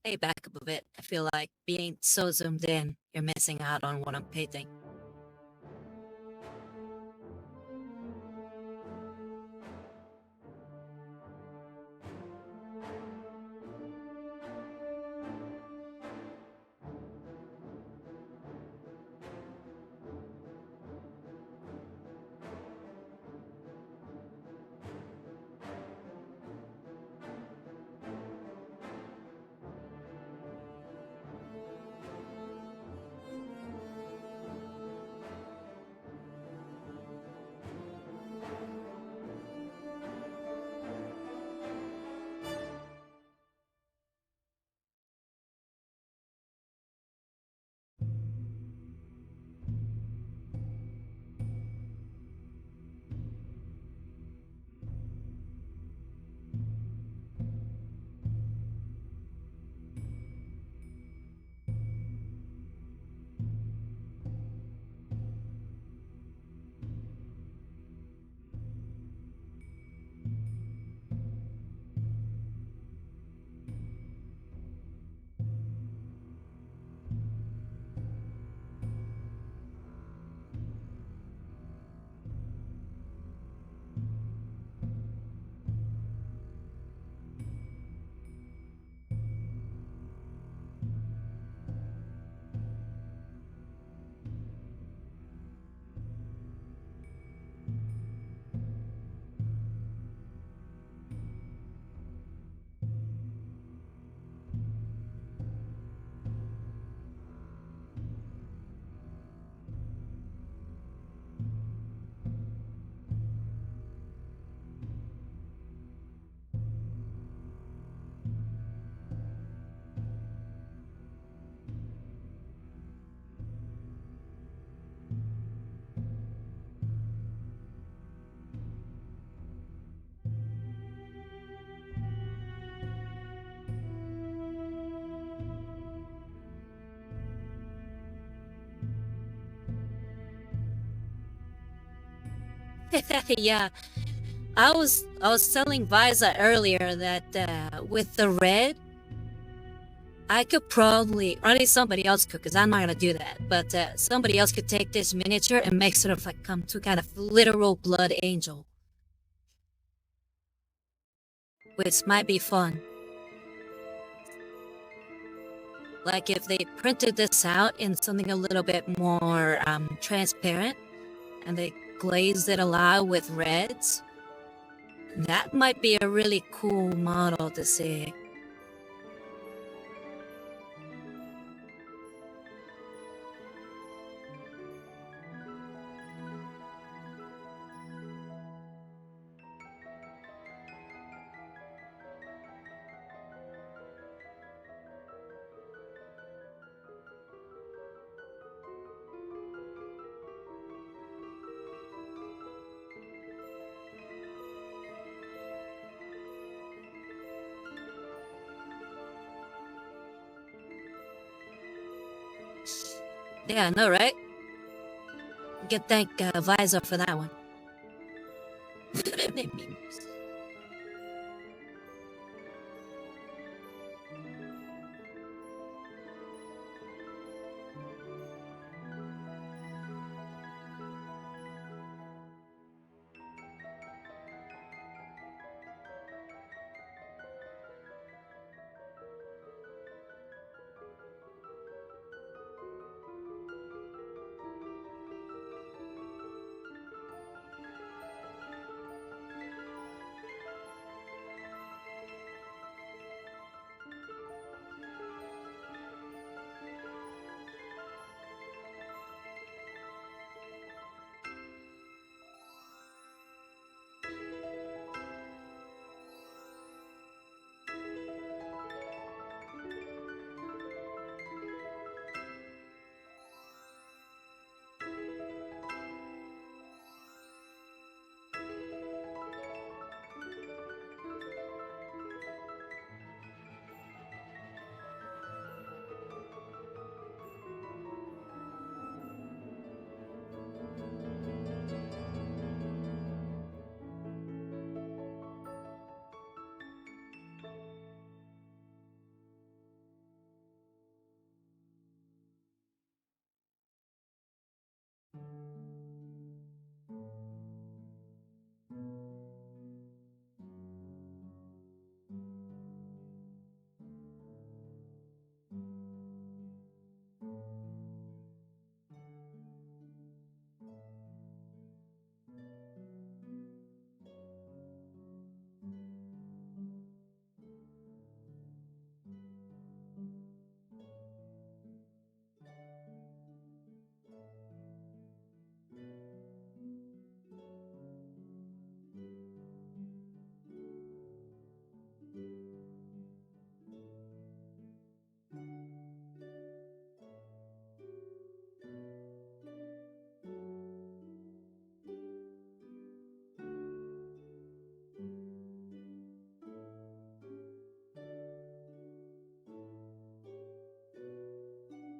Hey, back up a bit. I feel like being so zoomed in, you're missing out on what I'm painting. Yeah, I was telling Visa earlier that with the red, I could probably, or at least somebody else could, because I'm not gonna do that. But somebody else could take this miniature and make sort of like come to kind of literal blood angel, which might be fun. Like if they printed this out in something a little bit more transparent, and they glazed it a lot with reds, that might be a really cool model to see. Yeah, I know, right? You can thank Visor for that one.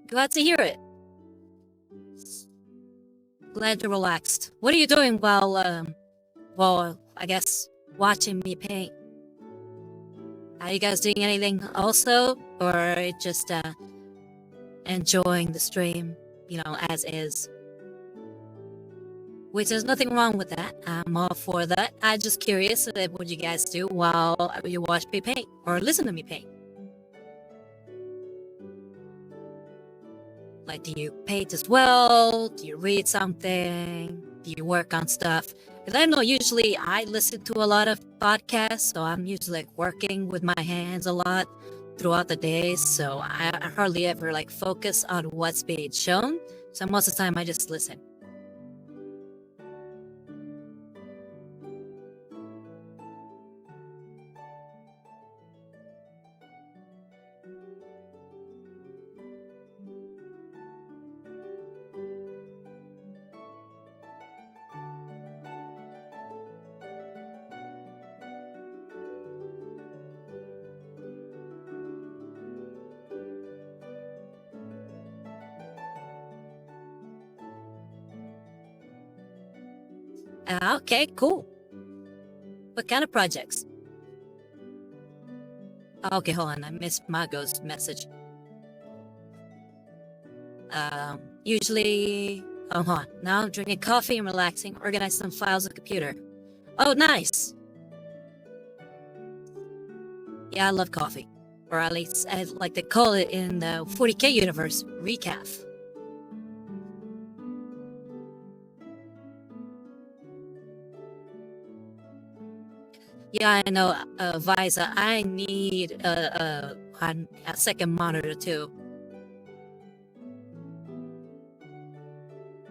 Glad to hear it. Glad you're relaxed. What are you doing while I guess watching me paint? Are you guys doing anything also, or just enjoying the stream, as is? Which there's nothing wrong with that. I'm all for that. I'm just curious what you guys do while you watch me paint or listen to me paint. Like, do you paint as well? Do you read something? Do you work on stuff? Because I know usually I listen to a lot of podcasts, so I'm usually like working with my hands a lot throughout the day. So I hardly ever like focus on what's being shown. So most of the time I just listen. Okay, cool. What kind of projects? Okay, hold on. I missed Margot's message. Usually... Oh, hold on. Now I'm drinking coffee and relaxing, organizing some files on the computer. Oh, nice! Yeah, I love coffee. Or at least, like they call it in the 40k universe, recaf. Yeah, I know, Visa, I need a second monitor too.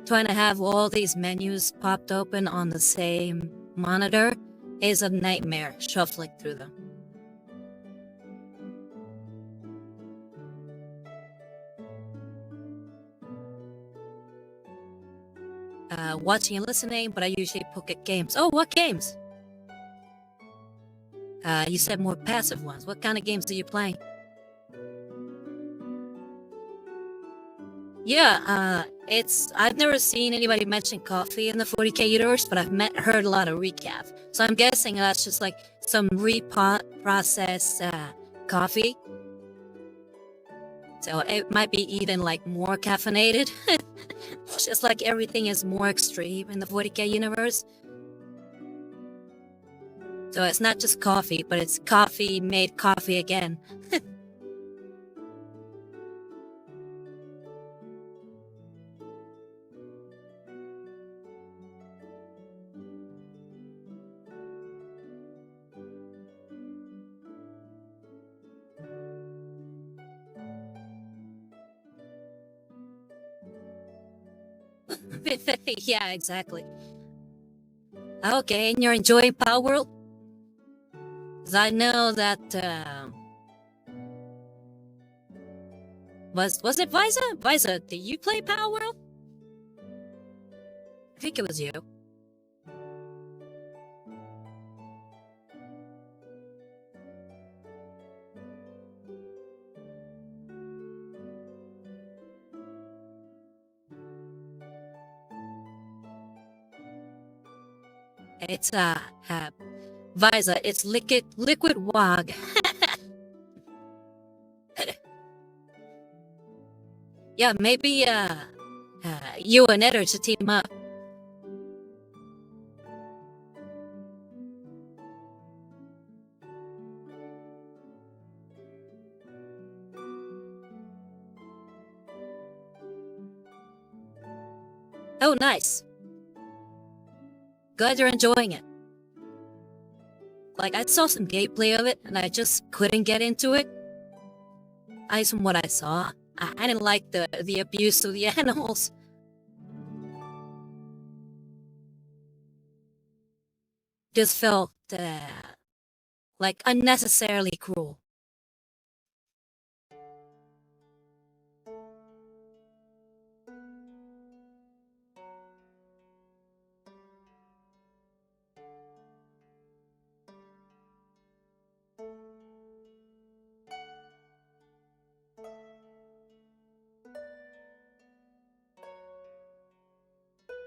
Trying to have all these menus popped open on the same monitor is a nightmare, shuffling through them. Watching and listening, but I usually poke at games. Oh, what games? You said more passive ones. What kind of games do you play? Yeah, I've never seen anybody mention coffee in the 40k universe, but I've heard a lot of recap. So I'm guessing that's just like some processed coffee. So it might be even like more caffeinated. Just like everything is more extreme in the 40k universe. So it's not just coffee, but it's coffee made coffee again. Yeah, exactly. Okay, and you're enjoying Power World? 'Cause I know that, was it Visa? Visa, did you play Power World? I think it was you. It's, Visa, it's liquid wog. Yeah, maybe, you and Eder should team up. Oh, nice. Glad you're enjoying it. Like, I saw some gameplay of it, and I just couldn't get into it. At least from what I saw. I didn't like the abuse of the animals. Just felt, like, unnecessarily cruel.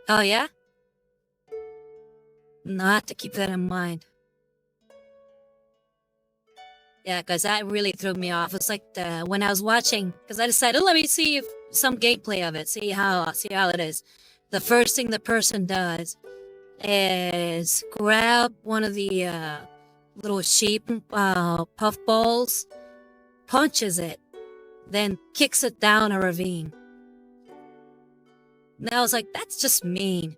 Oh, yeah? No, I have to keep that in mind. Yeah, because that really threw me off. It's like when I was watching, because I decided, let me see if some gameplay of it, see how it is. The first thing the person does is grab one of the little sheep puffballs, punches it, then kicks it down a ravine. And I was like, that's just mean.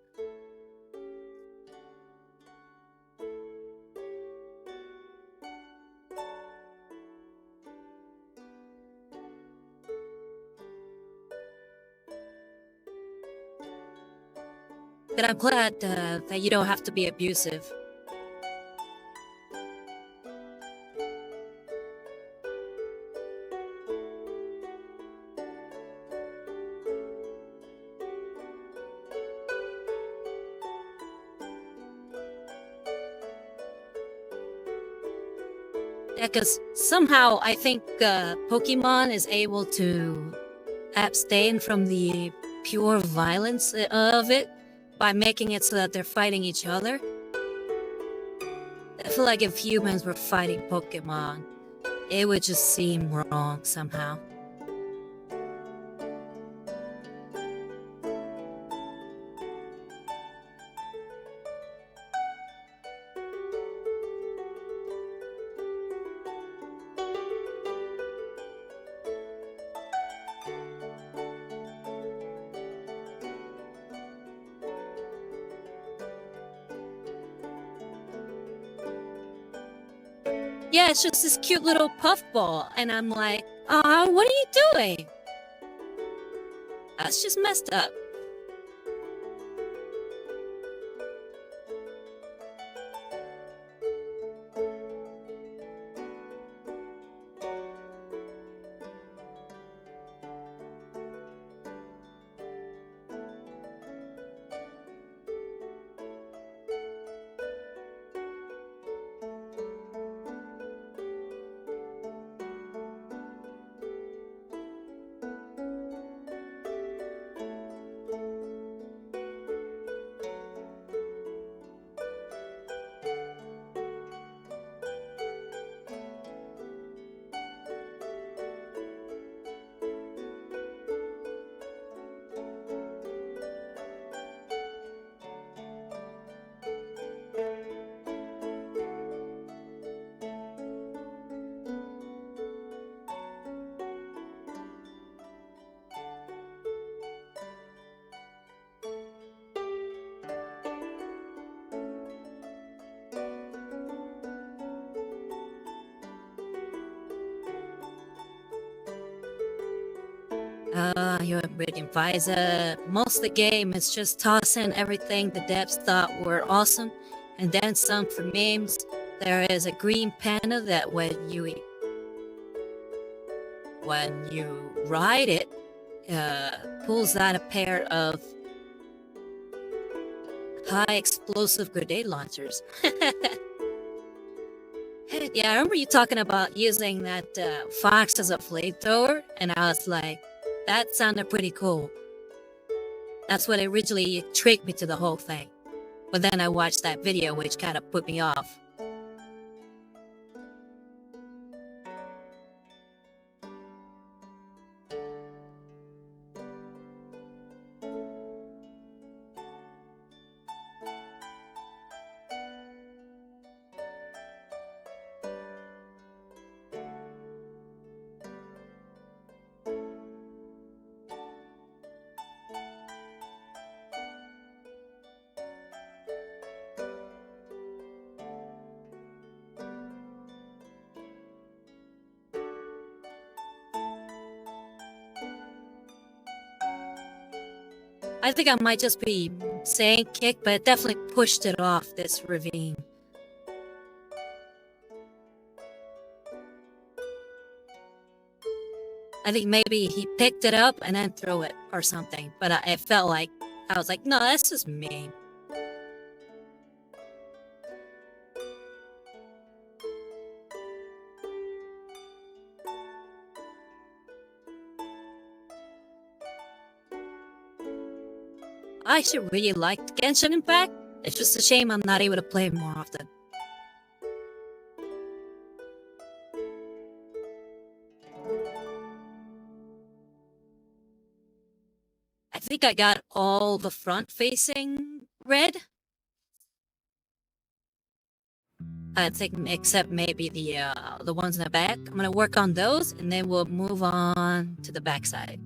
But I'm glad that you don't have to be abusive. Yeah, because somehow I think Pokemon is able to abstain from the pure violence of it, by making it so that they're fighting each other. I feel like if humans were fighting Pokemon, it would just seem wrong somehow. Yeah, it's just this cute little puffball, and I'm like, what are you doing? That's just messed up. Your Brilliant Visor. Most of the game is just tossing everything the devs thought were awesome, and then some for memes. There is a green panda that when you ride it, pulls out a pair of high explosive grenade launchers. Yeah, I remember you talking about using that fox as a flamethrower, and I was like, that sounded pretty cool. That's what originally tricked me to the whole thing. But then I watched that video, which kind of put me off. I think I might just be saying kick, but it definitely pushed it off this ravine. I think maybe he picked it up and then threw it or something, but it felt like, I was like, no, that's just mean. I actually really liked Genshin Impact. It's just a shame I'm not able to play it more often. I think I got all the front-facing red. I think except maybe the ones in the back. I'm gonna work on those, and then we'll move on to the backside.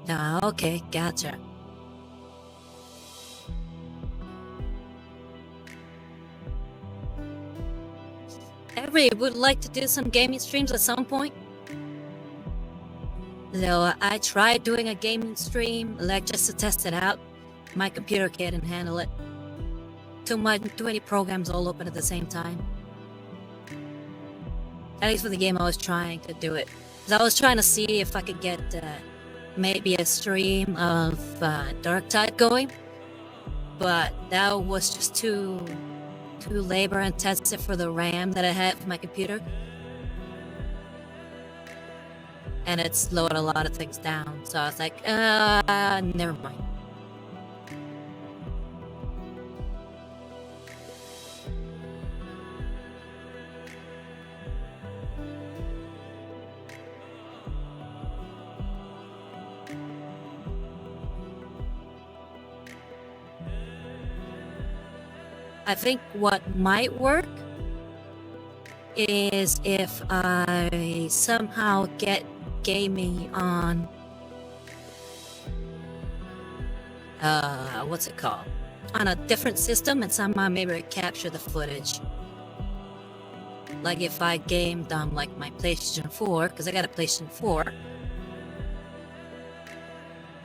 Ah, okay, gotcha. I really would like to do some gaming streams at some point. Though I tried doing a gaming stream, like just to test it out. My computer couldn't handle it. Too many programs all open at the same time. At least for the game I was trying to do it. Because I was trying to see if I could get maybe a stream of Darktide going. But that was just too labor intensive for the RAM that I had for my computer. And it slowed a lot of things down. So I was like, never mind. I think what might work is if I somehow get gaming on what's it called? On a different system and somehow maybe capture the footage. Like if I gamed on like my PlayStation 4, because I got a PlayStation 4,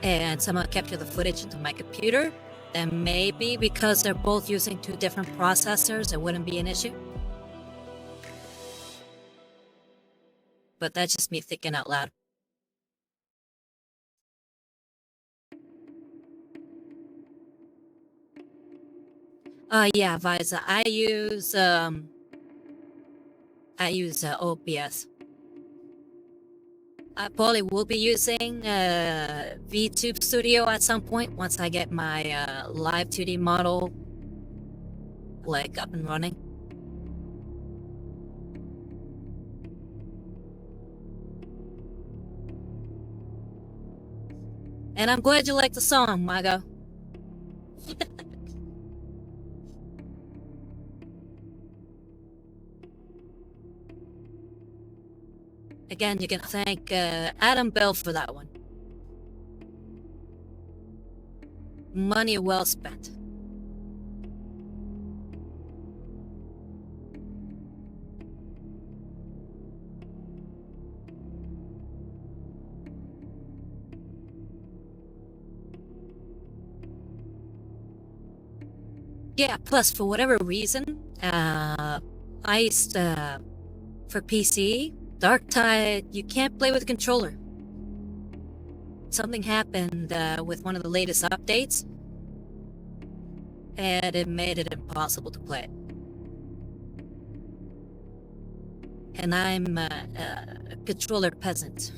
and somehow capture the footage into my computer, then maybe because they're both using two different processors, it wouldn't be an issue. But that's just me thinking out loud. Yeah, Visa. I use OBS. I probably will be using VTube Studio at some point once I get my live 2D model like up and running. And I'm glad you like the song, Mago. Again, you can thank Adam Bell for that one. Money well spent. Yeah, plus for whatever reason, for PC, Darktide, you can't play with a controller. Something happened with one of the latest updates, and it made it impossible to play. And I'm a controller peasant.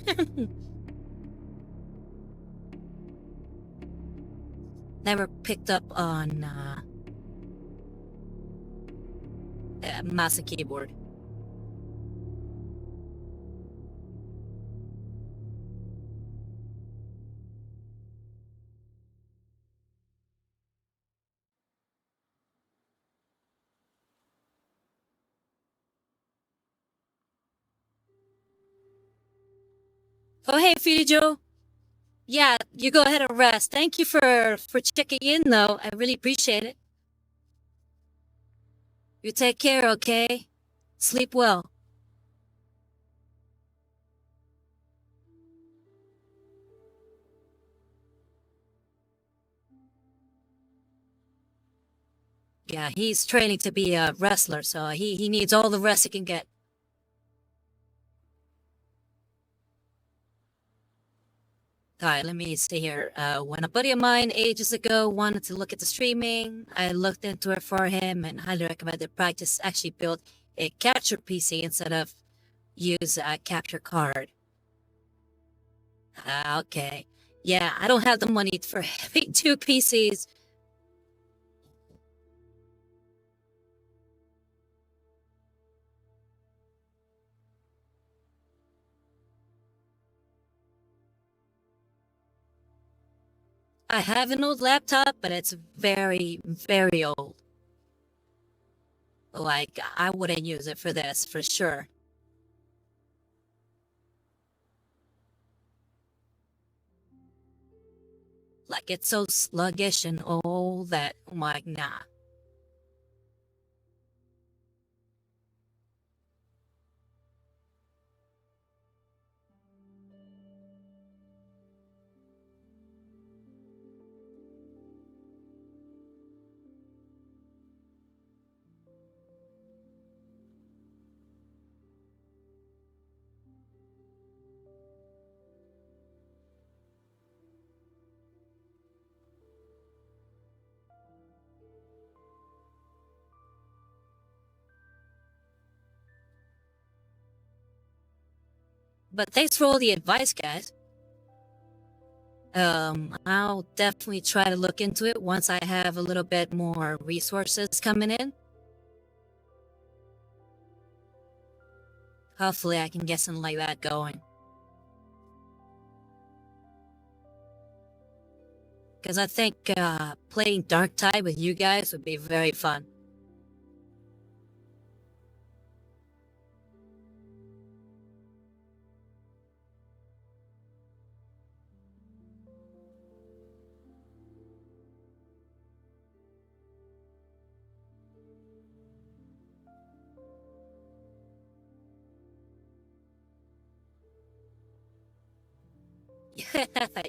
Never picked up on mouse and keyboard. Oh, hey, Fijo. Yeah, you go ahead and rest. Thank you for checking in, though. I really appreciate it. You take care, okay? Sleep well. Yeah, he's training to be a wrestler, so he needs all the rest he can get. Alright, let me see here. When a buddy of mine ages ago wanted to look at the streaming, I looked into it for him and highly recommended practice actually build a capture PC instead of use a capture card. Okay. Yeah, I don't have the money for having two PCs. I have an old laptop, but it's very, very old. Like, I wouldn't use it for this, for sure. Like, it's so sluggish and old that, oh my, nah. But thanks for all the advice, guys. I'll definitely try to look into it once I have a little bit more resources coming in. Hopefully I can get something like that going. Because I think playing Darktide with you guys would be very fun.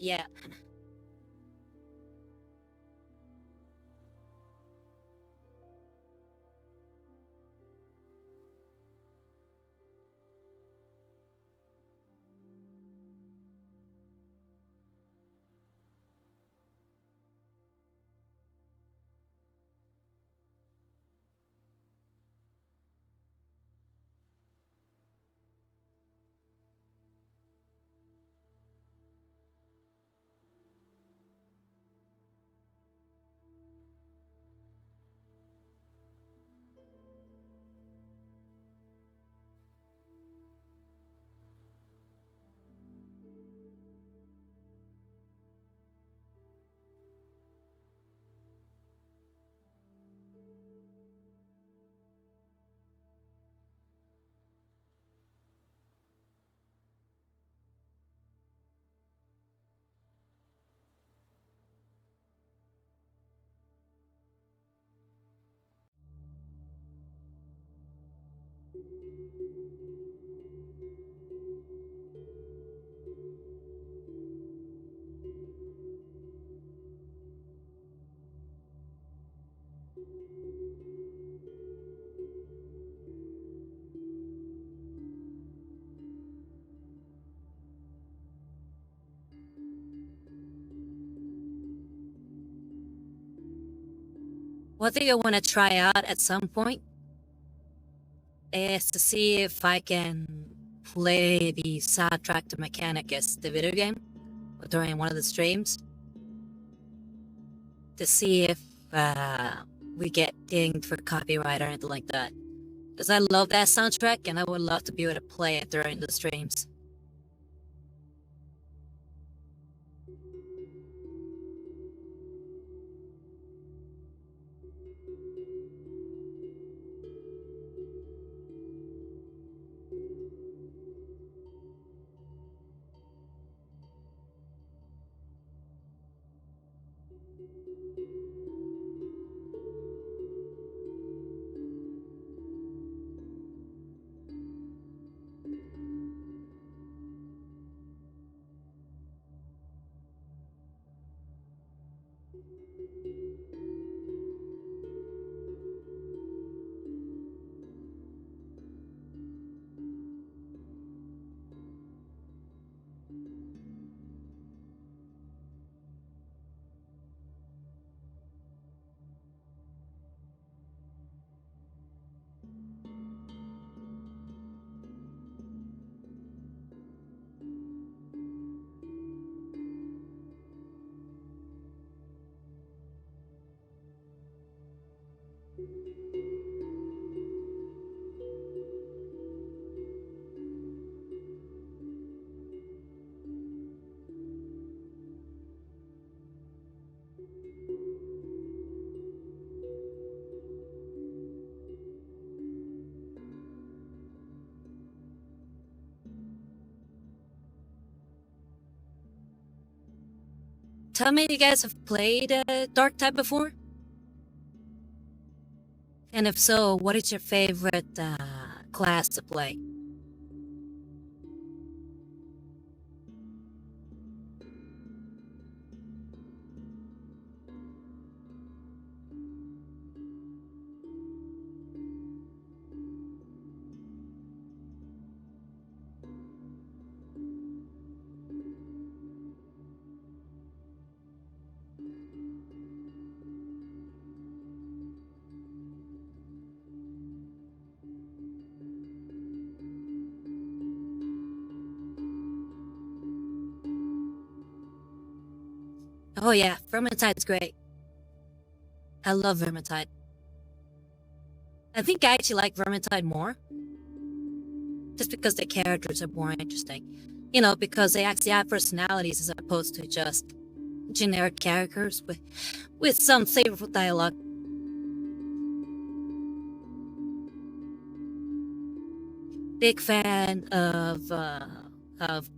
Yeah. One thing I want to try out at some point is to see if I can play the soundtrack to Mechanicus, the video game, during one of the streams, to see if we get dinged for copyright or anything like that. Because I love that soundtrack and I would love to be able to play it during the streams. Tell me, you guys have played Darktide before? And if so, what is your favorite class to play? Oh yeah, Vermintide's great. I love Vermintide. I think I actually like Vermintide more, just because the characters are more interesting. You know, because they actually have personalities as opposed to just generic characters with some flavorful dialogue. Big fan of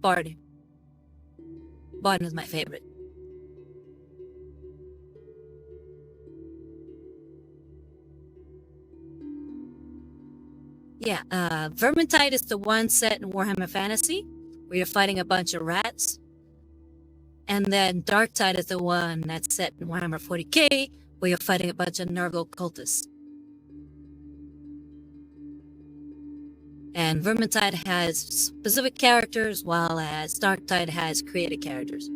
Bard. Bard is my favorite. Yeah, Vermintide is the one set in Warhammer Fantasy, where you're fighting a bunch of rats. And then Darktide is the one that's set in Warhammer 40k, where you're fighting a bunch of Nurgle cultists. And Vermintide has specific characters, while as Darktide has created characters.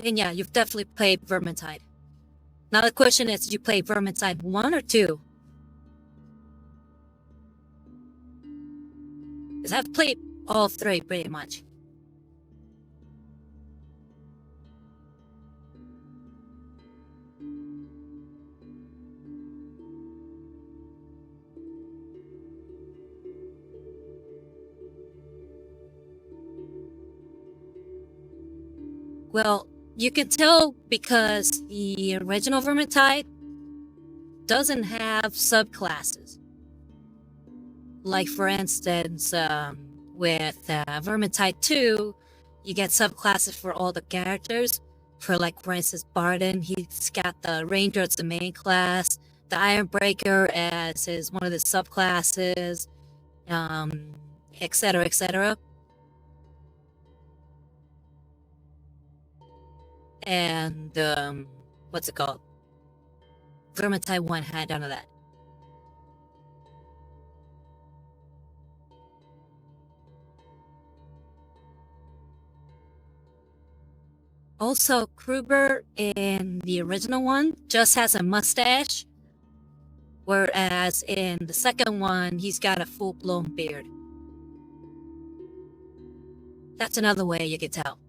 And yeah, you've definitely played Vermintide. Now the question is, did you play Vermintide 1 or 2? Because I've played all three pretty much. Well, you can tell because the original Vermintide doesn't have subclasses. Like, for instance, with Vermintide 2, you get subclasses for all the characters. For instance, Barden, he's got the Ranger as the main class, the Ironbreaker as one of the subclasses, etc., etc. And, what's it called? Vermintide 1 had none of that. Also, Kruger in the original one just has a mustache, whereas in the second one, he's got a full-blown beard. That's another way you can tell.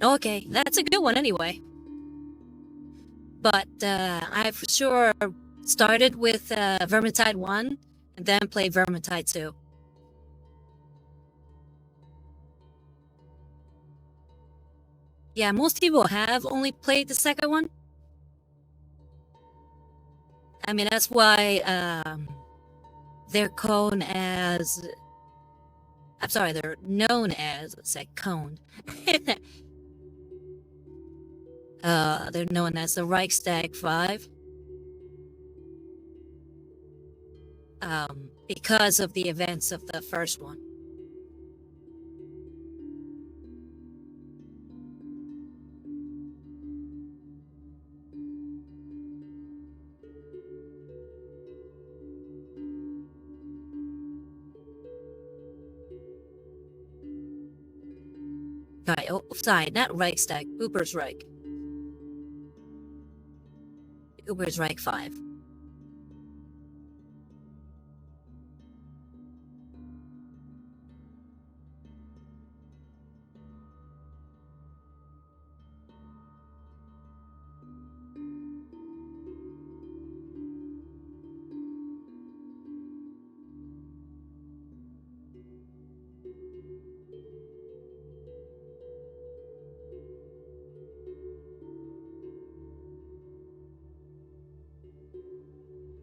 Okay, that's a good one anyway. But I for sure started with Vermintide 1 and then played Vermintide 2. Yeah, most people have only played the second one. I mean, that's why they're known as. I'm sorry, they're known as. Let's say coned. They're known as the Reichstag 5. Because of the events of the first one. Right, oh, sorry, not Reichstag, Uber's Reich. Uber's Reich 5.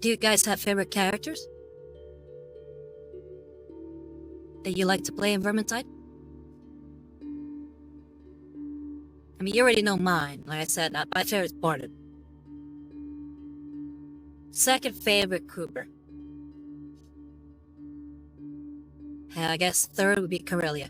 Do you guys have favorite characters that you like to play in Vermintide? I mean, you already know mine. Like I said, my favorite is Barden. Second favorite, Cooper. I guess third would be Corellia.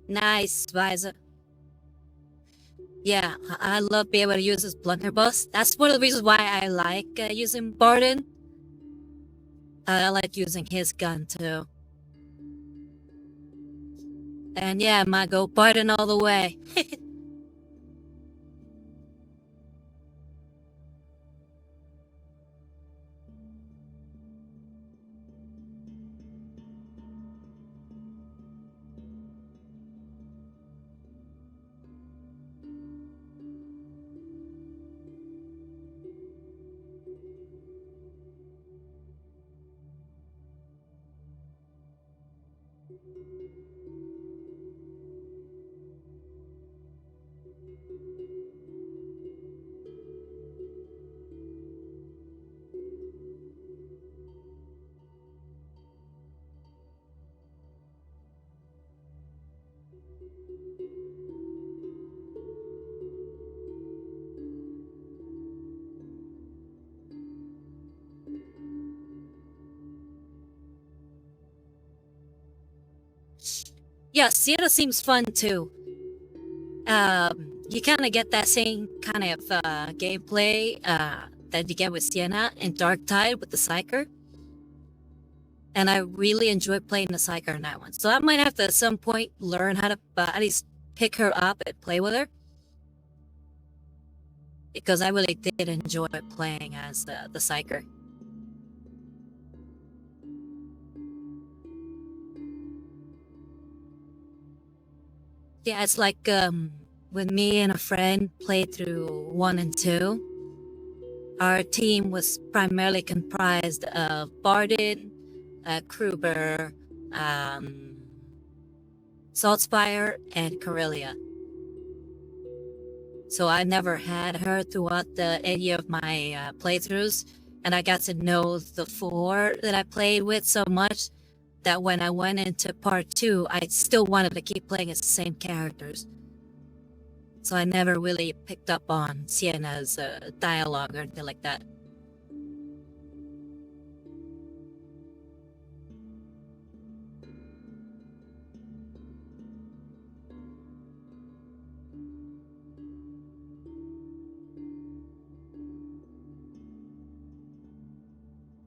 Nice, Visor. Yeah, I love being able to use his blunderbuss. That's one of the reasons why I like using Barden. I like using his gun too. And yeah, my go Barden all the way. Yeah, Sienna seems fun too. You kind of get that same kind of gameplay that you get with Sienna in Darktide with the Psyker. And I really enjoy playing the Psyker in that one. So I might have to at some point learn how to at least pick her up and play with her. Because I really did enjoy playing as the Psyker. Yeah, it's like when me and a friend played through 1 and 2, our team was primarily comprised of Barden, Kruber, Saltspire, and Corellia. So I never had her throughout any of my playthroughs, and I got to know the 4 that I played with so much that when I went into part 2, I still wanted to keep playing as the same characters. So I never really picked up on Sienna's dialogue or anything like that.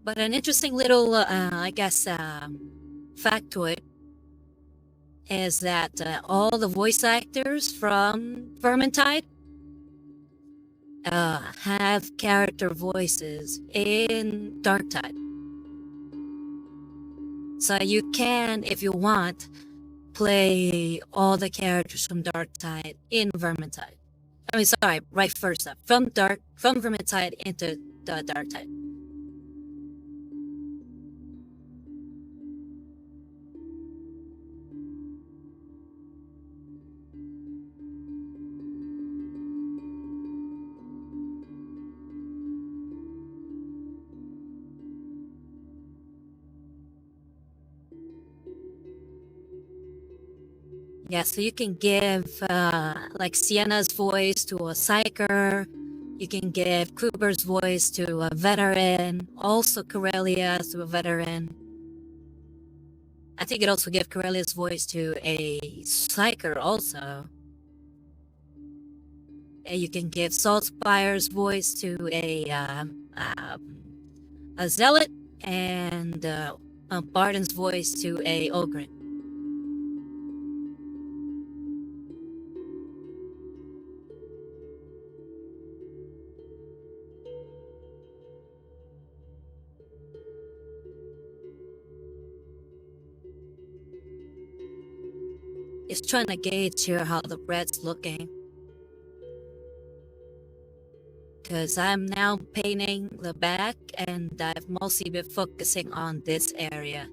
But an interesting little, I guess, factoid is that all the voice actors from Vermintide have character voices in Darktide. So you can, if you want, play all the characters from Darktide in Vermintide. I mean, sorry, right first up. From Vermintide into the Darktide. Yeah, so you can give like Sienna's voice to a psyker. You can give Kruber's voice to a veteran. Also Corellia's to a veteran. I think it also give Corellia's voice to a psyker also. And you can give Saltspire's voice to a zealot, and Barden's voice to a Ogren. is trying to gauge here how the red's looking. Because I'm now painting the back and I've mostly been focusing on this area.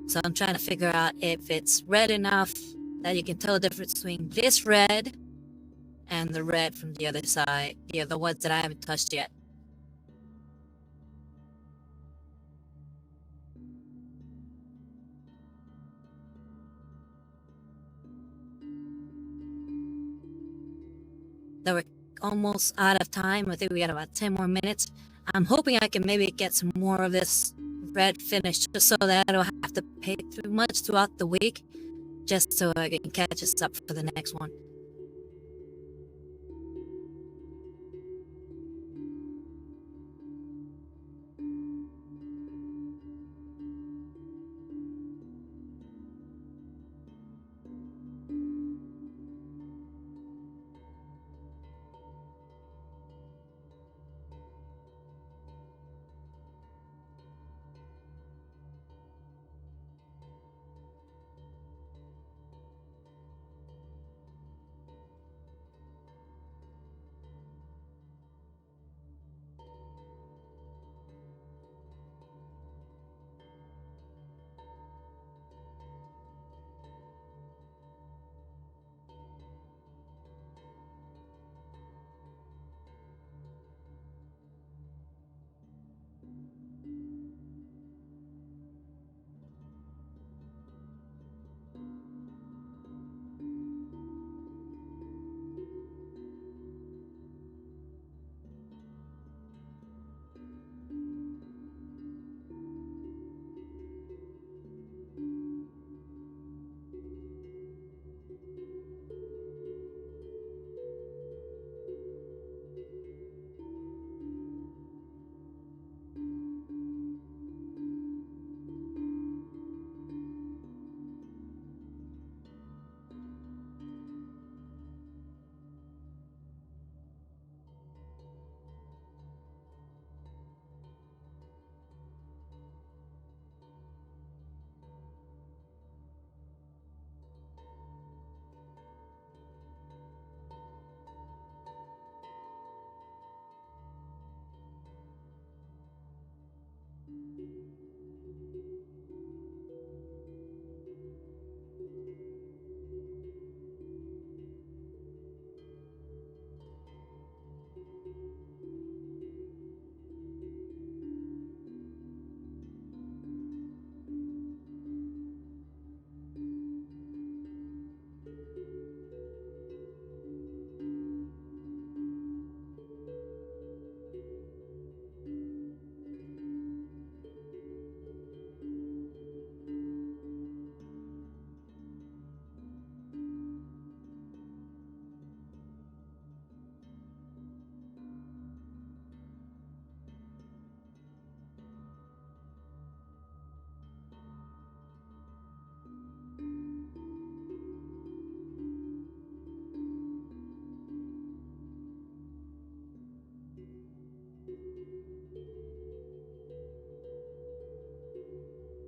So I'm trying to figure out if it's red enough that you can tell the difference between this red and the red from the other side, the other ones that I haven't touched yet. That we're almost out of time. I think we got about 10 more minutes. I'm hoping I can maybe get some more of this red finish just so that I don't have to paint too much throughout the week, just so I can catch us up for the next one.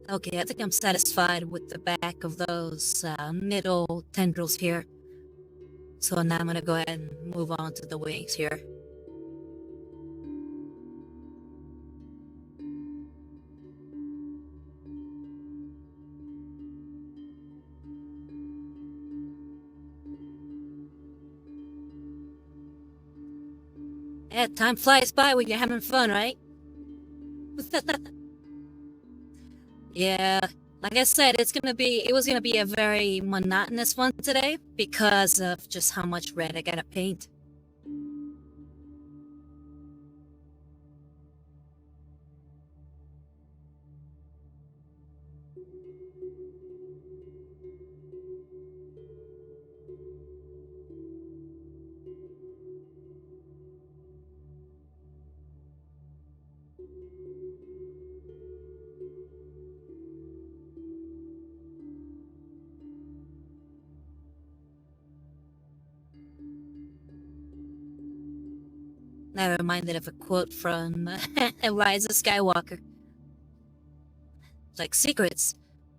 Okay, I think I'm satisfied with the back of those middle tendrils here. So now I'm gonna go ahead and move on to the wings here. Yeah, time flies by when you're having fun, right? Yeah, like I said, it was gonna be a very monotonous one today because of just how much red I gotta paint. I'm reminded of a quote from Rise of Skywalker. Like secrets,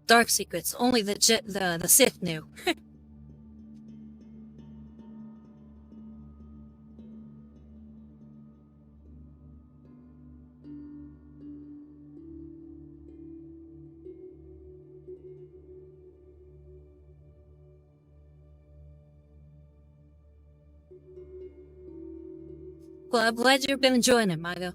dark secrets only the Sith knew. Well, I'm glad you've been enjoying it, Mago.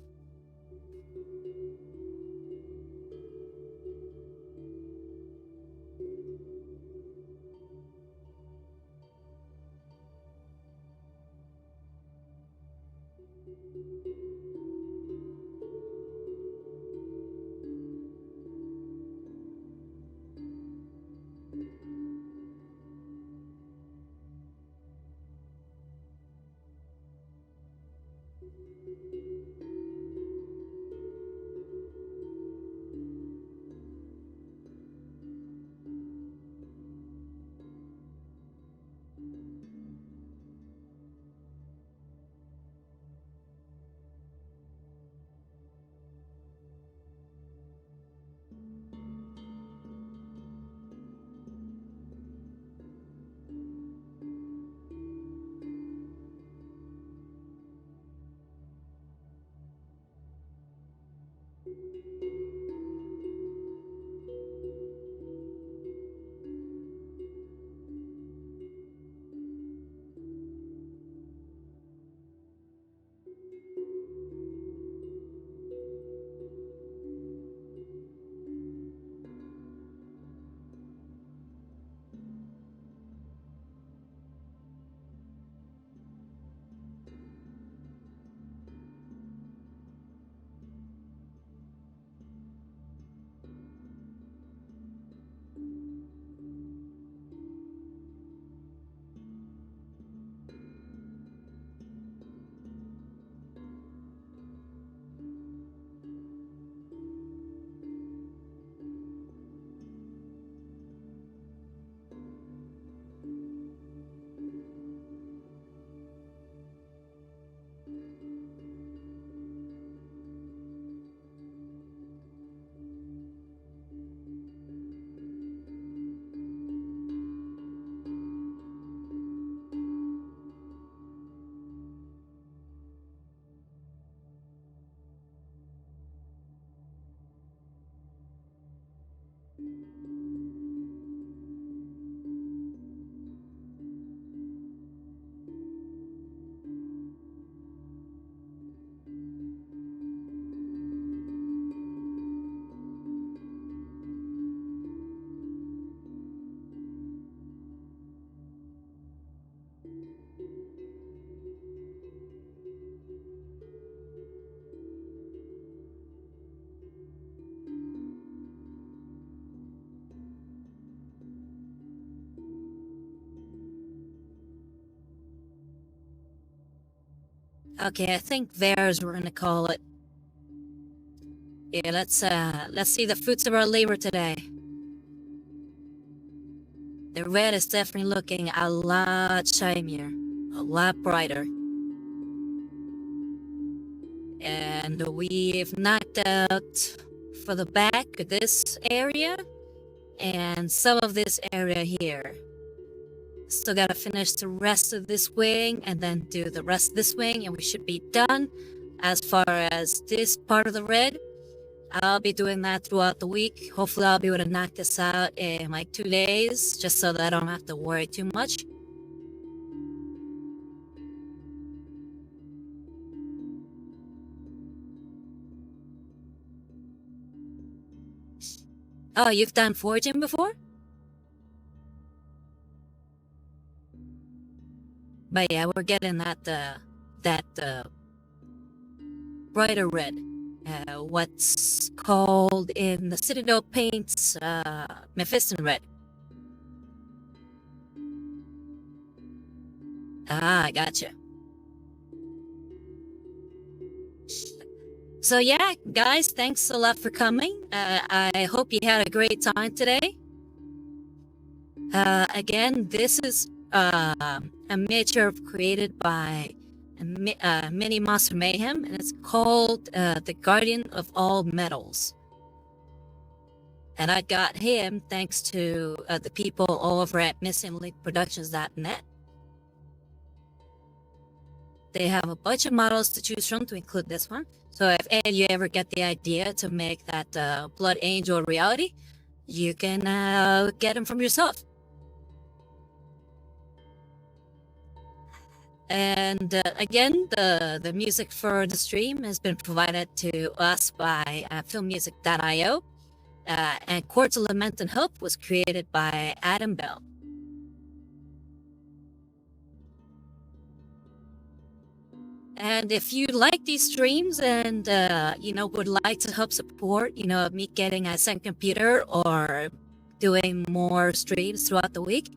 Okay, I think there's we're gonna call it. Yeah, let's see the fruits of our labor today. The red is definitely looking a lot shinier, a lot brighter. And we've knocked out for the back of this area and some of this area here. Still gotta finish the rest of this wing and then do the rest of this wing, and we should be done. As far as this part of the red, I'll be doing that throughout the week. Hopefully I'll be able to knock this out in like 2 days, just so that I don't have to worry too much. Oh, you've done forging before? But yeah, we're getting that brighter red. What's called in the Citadel Paints, Mephiston Red. Ah, I gotcha. So yeah, guys, thanks a lot for coming. I hope you had a great time today. Again, this is a miniature created by Mini Monster Mayhem, and it's called The Guardian of All Metals. And I got him thanks to the people over at MissingLinkProductions.net. They have a bunch of models to choose from to include this one. So if any of you ever get the idea to make that Blood Angel a reality, you can get him from yourself. And again, the music for the stream has been provided to us by filmmusic.io. And Chords of Lament and Hope was created by Adam Bell. And if you like these streams and, would like to help support, me getting a second computer or doing more streams throughout the week,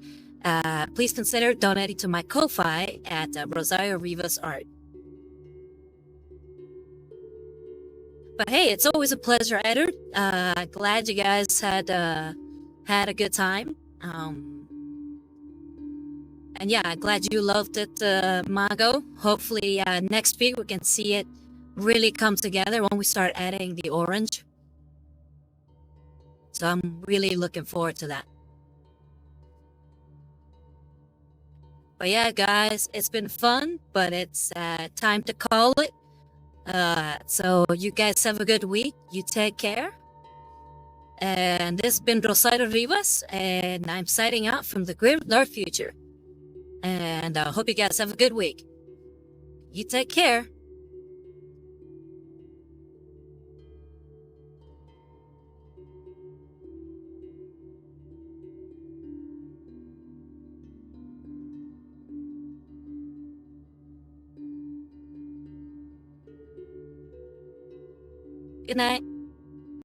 please consider donating to my Ko-Fi at Rosario Rivas Art. But hey, it's always a pleasure, Edward. Glad you guys had a good time. And yeah, glad you loved it, Mago. Hopefully next week we can see it really come together when we start adding the orange. So I'm really looking forward to that. But yeah, guys, it's been fun, but it's time to call it. So you guys have a good week. You take care. And this has been Rosario Rivas, and I'm signing out from the grim dark future. And I hope you guys have a good week. You take care. Good night.